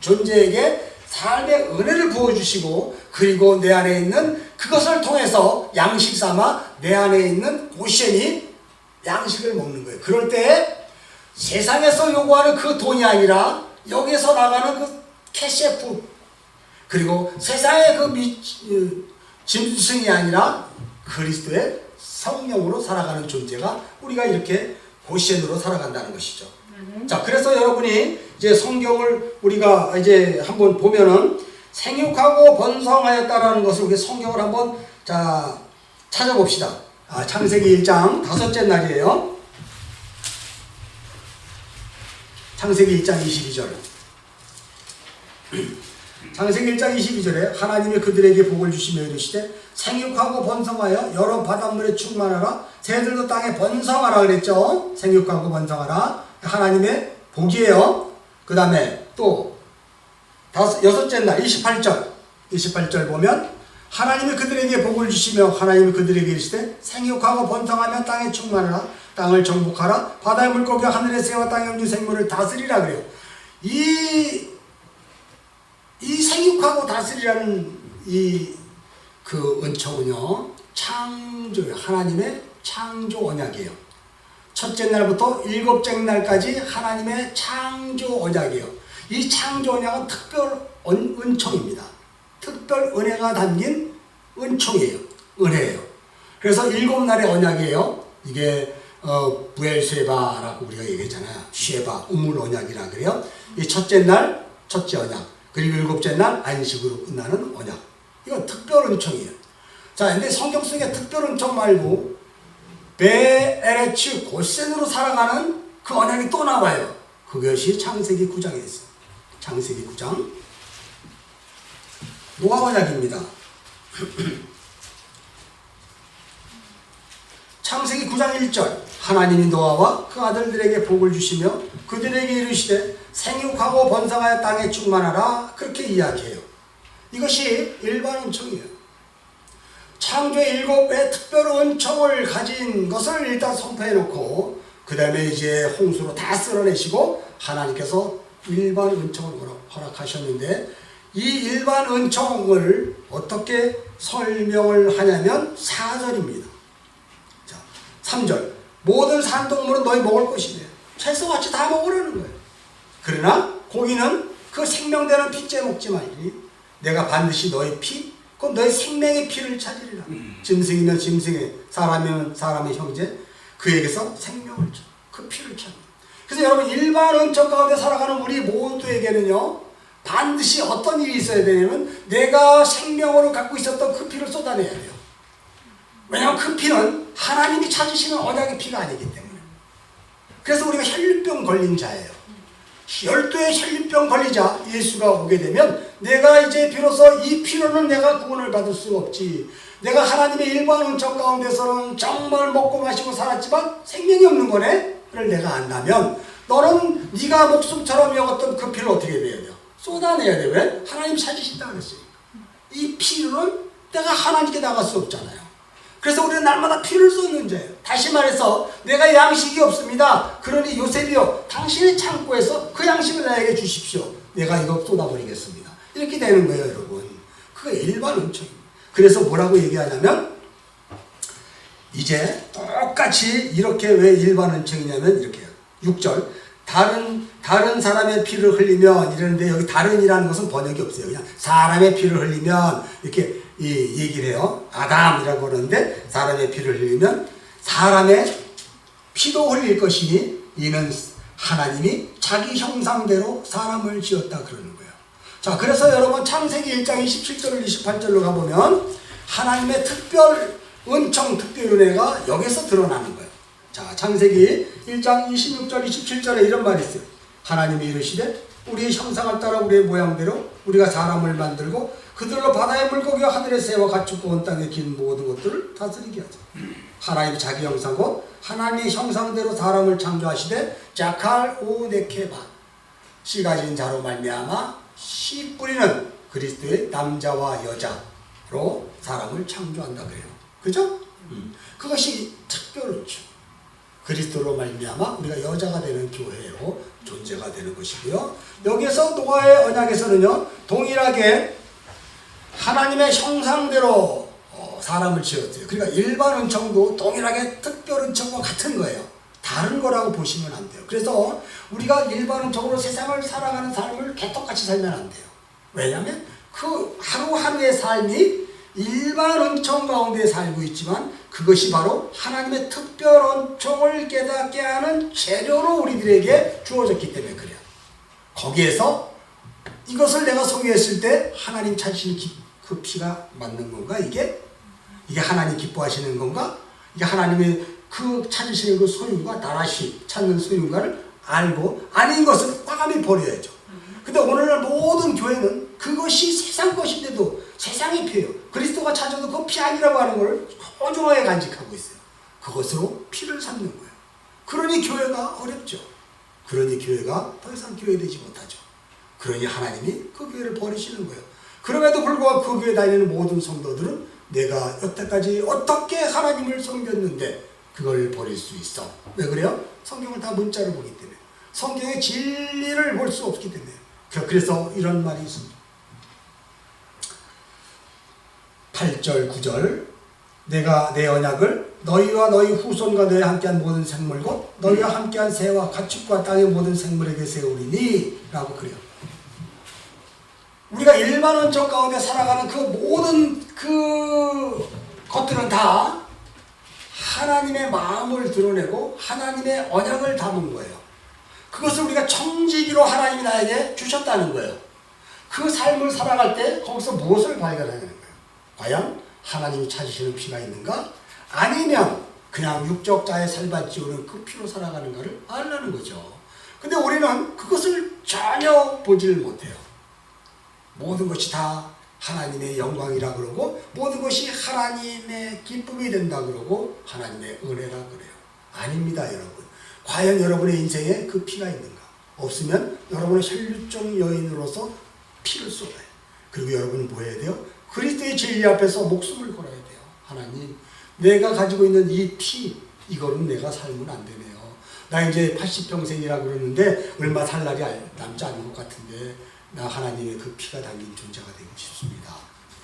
A: 존재에게 삶의 은혜를 부어주시고 그리고 내 안에 있는 그것을 통해서 양식 삼아 내 안에 있는 고시엔이 양식을 먹는 거예요. 그럴 때 세상에서 요구하는 그 돈이 아니라 여기서 나가는 그 캐셰프 그리고 세상의 그 짐승이 아니라 그리스도의 성령으로 살아가는 존재가 우리가 이렇게 고시엔으로 살아간다는 것이죠. 자, 그래서 여러분이 이제 성경을 우리가 이제 한번 보면은 생육하고 번성하였다라는 것을 우리 성경을 한번 자 찾아봅시다. 창세기 1장 5째 날이에요. 창세기 1장 22절. 창세기 1장 22절에 하나님이 그들에게 복을 주시며 이르시되 생육하고 번성하여 여러 바닷물에 충만하라 새들도 땅에 번성하라 그랬죠. 생육하고 번성하라 하나님의 복이에요. 그 다음에 또 여섯째 날 28절 보면 하나님이 그들에게 복을 주시며 하나님이 그들에게 이르시되 생육하고 번성하며 땅에 충만하라 땅을 정복하라 바다의 물고기와 하늘의 새와 땅의 움직 생물을 다스리라 그래요. 이 생육하고 다스리라는 그 은총은요 창조예요. 하나님의 창조 언약이에요. 첫째 날부터 일곱째 날까지 하나님의 창조 언약이에요. 이 창조 언약은 특별 은총입니다. 특별 은혜가 담긴 은총이에요. 은혜예요. 그래서 7날의 언약이에요. 이게 부엘세바라고 우리가 얘기했잖아요. 쉐바 우물 언약이라 그래요. 이 첫째 날 첫째 언약 그리고 7째 날 안식으로 끝나는 언약. 이건 특별 은총이에요. 자, 근데 성경 속에 특별 은총 말고 베에레츠 고센으로 살아가는 그 언약이 또 나와요. 그것이 창세기 9장에 있어요. 창세기 9장 노아 언약입니다. 창세기 9장 1절 하나님이 노아와 그 아들들에게 복을 주시며 그들에게 이르시되 생육하고 번성하여 땅에 충만하라 그렇게 이야기해요. 이것이 일반 은총이에요. 창조의 7의 특별 은총을 가진 것을 일단 선포해 놓고 그 다음에 이제 홍수로 다 쓸어내시고 하나님께서 일반 은총을 허락하셨는데 이 일반 은총을 어떻게 설명을 하냐면 4절입니다. 자, 3절 모든 산동물은 너희 먹을 것이래. 채소같이 다 먹으라는 거예요. 그러나 고기는 그 생명되는 피째 먹지 말지. 내가 반드시 너희 피, 그건 너희 생명의 피를 찾으리라. 짐승이면 짐승의, 사람이면 사람의 형제, 그에게서 생명을 찾, 그 피를 찾는. 그래서 여러분 일반 은총 가운데 살아가는 우리 모두에게는요 반드시 어떤 일이 있어야 되냐면 내가 생명으로 갖고 있었던 그 피를 쏟아내야 돼요. 왜냐하면 그 피는 하나님이 찾으시는 언약의 피가 아니기 때문에. 그래서 우리가 혈류병 걸린 자예요. 12의 혈류병 걸리자 예수가 오게 되면 내가 이제 비로소 이 피로는 내가 구원을 받을 수 없지. 내가 하나님의 일반 은총 가운데서는 정말 먹고 마시고 살았지만 생명이 없는 거네? 를 내가 안다면 너는 네가 목숨처럼 여겼던 그 피를 어떻게 해야 돼요? 쏟아내야 돼. 왜? 하나님 찾으신다 그랬으니까. 이 피는 내가 하나님께 나갈 수 없잖아요. 그래서 우리는 날마다 피를 쏟는 자예요. 다시 말해서 내가 양식이 없습니다. 그러니 요셉이요 당신의 창고에서 그 양식을 나에게 주십시오. 내가 이거 쏟아버리겠습니다. 이렇게 되는 거예요 여러분. 그게 일반 은총입니다. 그래서 뭐라고 얘기하냐면 이제 똑같이 이렇게 왜 일반 은총이냐면 이렇게 해요. 6절 다른 사람의 피를 흘리면 이러는데 여기 다른이라는 것은 번역이 없어요. 그냥 사람의 피를 흘리면 이렇게 얘기를 해요. 아담이라고 그러는데 사람의 피를 흘리면 사람의 피도 흘릴 것이니 이는 하나님이 자기 형상대로 사람을 지었다 그러는 거예요. 자, 그래서 여러분 창세기 1장 27절을 28절로 가보면 하나님의 특별 은총 특별 은혜가 여기서 드러나는 거예요. 자, 창세기 1장 26절 27절에 이런 말이 있어요. 하나님이 이르시되 우리의 형상을 따라 우리의 모양대로 우리가 사람을 만들고 그들로 바다의 물고기와 하늘의 새와 가축과 온 땅의 긴 모든 것들을 다스리게 하자. 하나님이 자기 형상 곧 하나님의 형상대로 사람을 창조하시되 자칼 우네케바 씨 가진 자로 말미암아 씨 뿌리는 그리스도의 남자와 여자로 사람을 창조한다 그래요. 그죠? 그것이 특별은총. 그리스도로 말미암아 우리가 여자가 되는 교회로 존재가 되는 것이고요. 여기에서 노아의 언약에서는요, 동일하게 하나님의 형상대로 사람을 지었어요. 그러니까 일반 은총도 동일하게 특별 은총과 같은 거예요. 다른 거라고 보시면 안 돼요. 그래서 우리가 일반 은총으로 세상을 살아가는 삶을 개떡같이 살면 안 돼요. 왜냐하면 그 하루하루의 삶이 일반 은총 가운데 살고 있지만 그것이 바로 하나님의 특별 은총을 깨닫게 하는 재료로 우리들에게 주어졌기 때문에 그래요. 거기에서 이것을 내가 소유했을 때 하나님 찾으시는 그 피가 맞는 건가? 이게 하나님 기뻐하시는 건가? 이게 하나님의 그 찾으시는 그 소유가 나라시 찾는 소유인가를 알고 아닌 것을 과감히 버려야죠. 근데 오늘날 모든 교회는 그것이 세상 것인데도 세상의 피예요. 그리스도가 찾아도 그 피 아니라고 하는 걸 소중하게 간직하고 있어요. 그것으로 피를 삼는 거예요. 그러니 교회가 어렵죠. 그러니 교회가 더 이상 교회되지 못하죠. 그러니 하나님이 그 교회를 버리시는 거예요. 그럼에도 불구하고 그 교회 다니는 모든 성도들은 내가 여태까지 어떻게 하나님을 섬겼는데 그걸 버릴 수 있어. 왜 그래요? 성경을 다 문자로 보기 때문에. 성경의 진리를 볼 수 없기 때문에. 그래서 이런 말이 있습니다. 8절 9절 내가 내 언약을 너희와 너희 후손과 너희와 함께한 모든 생물 곧 너희와 함께한 새와 가축과 땅의 모든 생물에게 세우리니 라고 그래요. 우리가 일반 은총 가운데 살아가는 그 모든 그 것들은 다 하나님의 마음을 드러내고 하나님의 언약을 담은 거예요. 그것을 우리가 청지기로 하나님이 나에게 주셨다는 거예요. 그 삶을 살아갈 때 거기서 무엇을 발견하는 거예요? 과연 하나님이 찾으시는 피가 있는가? 아니면 그냥 육적자의 살밭지우는 그 피로 살아가는가를 알라는 거죠. 근데 우리는 그것을 전혀 보지를 못해요. 모든 것이 다 하나님의 영광이라 그러고 모든 것이 하나님의 기쁨이 된다 그러고 하나님의 은혜라 그래요. 아닙니다, 여러분. 과연 여러분의 인생에 그 피가 있는가? 없으면 여러분은 혈육종 여인으로서 피를 쏟아요. 그리고 여러분은 뭐 해야 돼요? 그리스도의 진리 앞에서 목숨을 걸어야 돼요. 하나님, 내가 가지고 있는 이 피, 이거는 내가 살면 안 되네요. 나 이제 80평생이라 그러는데 얼마 살 날이 남지 않은 것 같은데 나 하나님의 그 피가 담긴 존재가 되고 싶습니다.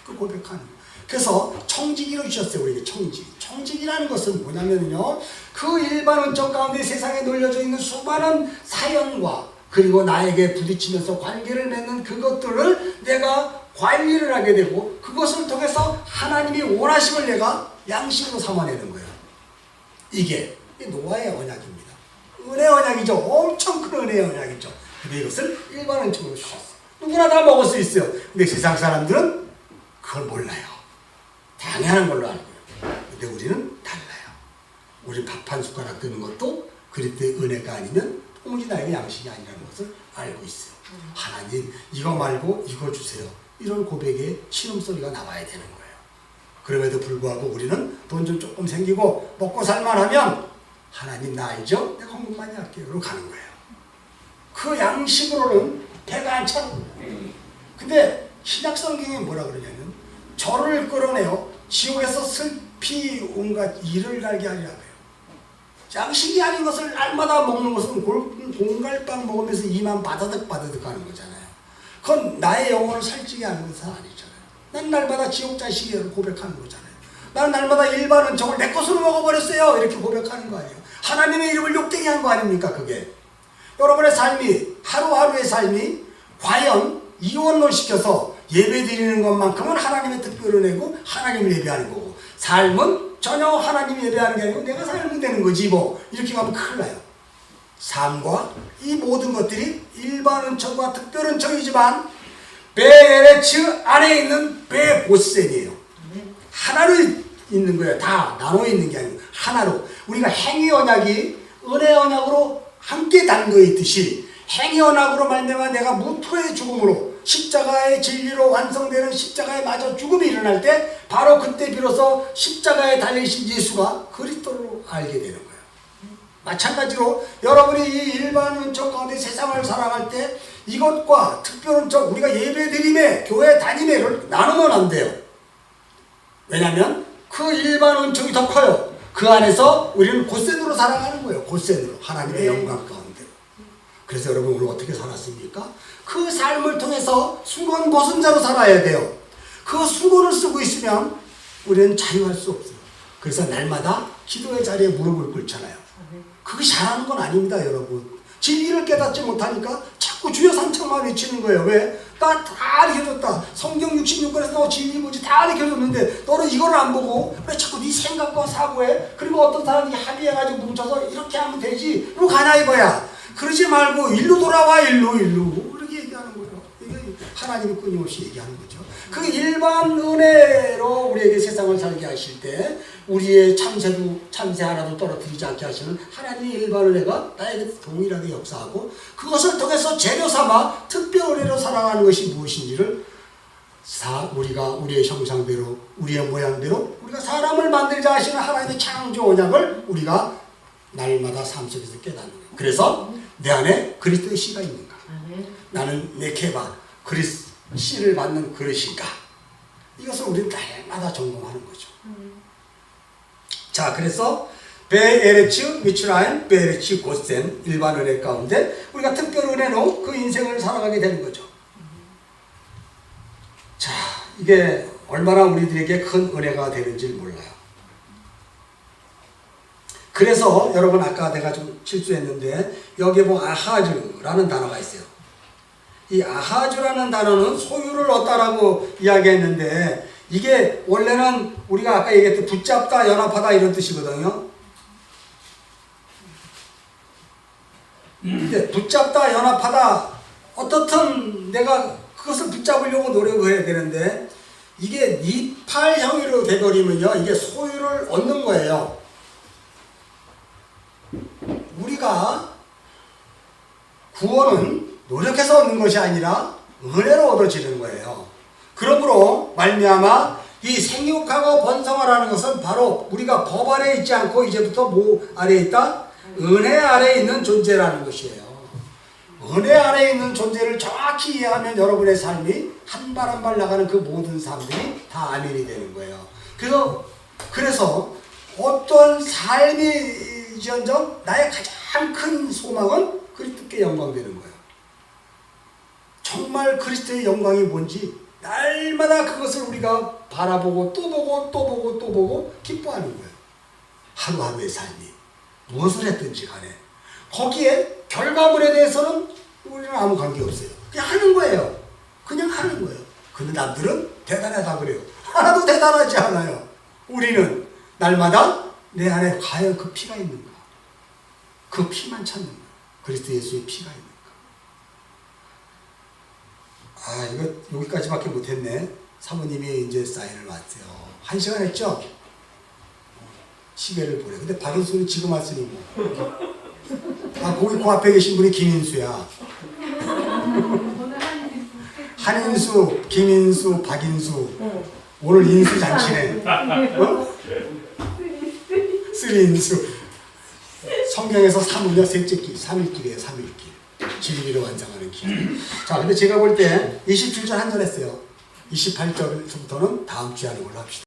A: 그 고백하는 거예요. 그래서 청지기로 주셨어요. 우리에게 청지기. 청지기라는 것은 뭐냐면요, 그 일반 은총 가운데 세상에 놀려져 있는 수많은 사연과 그리고 나에게 부딪히면서 관계를 맺는 그것들을 내가 관리를 하게 되고 그것을 통해서 하나님이 원하심을 내가 양식으로 삼아내는 거예요. 이게 노아의 언약입니다. 은혜 언약이죠. 엄청 큰 은혜 언약이죠. 근데 이것을 일반 은총으로 주셨어요. 누구나 다 먹을 수 있어요. 근데 세상 사람들은 그걸 몰라요. 당연한 걸로 알고요. 근데 우리는 달라요. 우리 밥 한 숟가락 드는 것도 그리스도의 은혜가 아니면 도무지 나에게 양식이 아니라는 것을 알고 있어요. 하나님, 이거 말고 이거 주세요. 이런 고백의 신음소리가 나와야 되는 거예요. 그럼에도 불구하고 우리는 돈 좀 조금 생기고 먹고 살만하면 하나님 나 알죠? 내가 헌금 많이 할게요. 그러고 가는 거예요. 그 양식으로는 배가 안 차는 거예요. 근데 신약 성경에 뭐라 그러냐면 저를 끌어내어 지옥에서 슬피 온갖 이를 갈게 하리라 그래요. 양식이 아닌 것을 날마다 먹는 것은 공갈빵 먹으면서 이만 바다득 하는 거잖아요. 그건 나의 영혼을 살찌게 하는 것은 아니잖아요. 난 날마다 지옥 자식이라고 고백하는 거잖아요. 나는 날마다 일반 은총을 내 것으로 먹어버렸어요. 이렇게 고백하는 거 아니에요. 하나님의 이름을 욕되게 한 거 아닙니까, 그게? 여러분의 삶이, 하루하루의 삶이 과연 이원론 시켜서 예배 드리는 것만큼은 하나님의 특별 은혜고 하나님을 예배하는 거고, 삶은 전혀 하나님 예배하는 게 아니고 내가 살면 되는 거지 뭐, 이렇게 가면 큰일 나요. 삶과 이 모든 것들이 일반 은총과 특별 은총이지만 베에레츠 안에 있는 베보셈이에요. 하나로 있는 거예요. 다 나눠 있는 게 아니고 하나로. 우리가 행위 언약이 은혜 언약으로 함께 담겨 있듯이 행위 언약으로 말미암아 내가 무토의 죽음으로 십자가의 진리로 완성되는 십자가의 마저 죽음이 일어날 때 바로 그때 비로소 십자가에 달리신 예수가 그리스도로 알게 되는 거예요. 마찬가지로 여러분이 이 일반 은총 가운데 세상을 살아갈 때 이것과 특별한 우리가 예배 드림에 교회 다님에를 나누면 안 돼요. 왜냐하면 그 일반 은총이 더 커요. 그 안에서 우리는 곧센으로 살아가는 거예요. 곧센으로 하나님의 영광 가운데. 그래서 여러분 오늘 어떻게 살았습니까? 그 삶을 통해서 수건 벗은 자로 살아야 돼요. 그 수건을 쓰고 있으면 우리는 자유할 수 없어요. 그래서 날마다 기도의 자리에 무릎을 꿇잖아요. 그게 잘하는 건 아닙니다, 여러분. 진리를 깨닫지 못하니까 자꾸 주여 삼창만 외치는 거예요. 왜? 나 다 알려줬다. 성경 66권에서 너 진리 뭐지 다 알려줬는데 너는 이걸 안 보고 왜 자꾸 네 생각과 사고에 그리고 어떤 사람이 합의해가지고 뭉쳐서 이렇게 하면 되지. 이러고 가냐 이거야. 그러지 말고 일로 돌아와 일로 이렇게 얘기하는 거예요. 이게 하나님이 끊임없이 얘기하는 거죠. 그 일반 은혜로 우리에게 세상을 살게 하실 때 우리의 참새 하나도 떨어뜨리지 않게 하시는 하나님의 일반 은혜가 나에게 동일하게 역사하고 그것을 통해서 재료 삼아 특별 은혜로 살아가는 것이 무엇인지를 우리가 우리의 형상대로 우리의 모양대로 우리가 사람을 만들자 하시는 하나님의 창조 언약을 우리가 날마다 삶 속에서 깨닫는 거예요. 그래서 내 안에 그리스도의 씨가 있는가? 나는 내 케바 그리스도 씨를 받는 그릇인가? 이것을 우리는 날마다 점검하는 거죠. 자, 그래서 베에레츠 미츠라임 베에레츠 고센 일반 은혜 가운데 우리가 특별 은혜로 그 인생을 살아가게 되는 거죠. 자, 이게 얼마나 우리들에게 큰 은혜가 되는지 몰라요. 그래서 여러분 아까 내가 좀 실수했는데 여기에 보면 아하즈라는 단어가 있어요. 이 아하즈라는 단어는 소유를 얻다라고 이야기했는데 이게 원래는 우리가 아까 얘기했던 붙잡다, 연합하다 이런 뜻이거든요. 근데 붙잡다, 연합하다 어떻든 내가 그것을 붙잡으려고 노력을 해야 되는데 이게 니팔형으로 돼버리면요 이게 소유를 얻는 거예요. 우리가 구원은 노력해서 얻는 것이 아니라 은혜로 얻어지는 거예요. 그러므로 말미암아 이 생육하고 번성하라는 것은 바로 우리가 법 아래에 있지 않고 이제부터 뭐 아래에 있다? 은혜 아래에 있는 존재라는 것이에요. 은혜 아래에 있는 존재를 정확히 이해하면 여러분의 삶이 한 발 한 발 나가는 그 모든 삶들이 다 아멘이 되는 거예요. 그래서 어떤 삶이지언정 나의 가장 큰 소망은 그리스도께 영광되는 거예요. 정말 그리스도의 영광이 뭔지 날마다 그것을 우리가 바라보고 또 보고 또 보고 또 보고 기뻐하는 거예요. 하루하루의 삶이 무엇을 했든지 간에 거기에 결과물에 대해서는 우리는 아무 관계없어요. 그냥 하는 거예요. 그냥 하는 거예요. 근데 남들은 대단하다 그래요. 하나도 대단하지 않아요. 우리는 날마다 내 안에 과연 그 피가 있는가? 그 피만 찾는가? 그리스도 예수의 피가 있는가? 아, 이거 여기까지밖에 못했네. 사모님이 이제 사인을 왔어요. 1시간 했죠? 시계를 보래. 근데 박인수는 지금 왔으니 뭐. 아, 거기 그 앞에 계신 분이 김인수야. 한인수, 김인수, 박인수. 오늘 인수 잔치네. 어? 쓰리인수. 성경에서 3은요, 셋째 길, 3일길이에요, 3일길. 진리를 완성하는 길. 자, 근데 제가 볼 때 27절 한 절 했어요. 28절부터는 다음 주에 하는 걸로 합시다.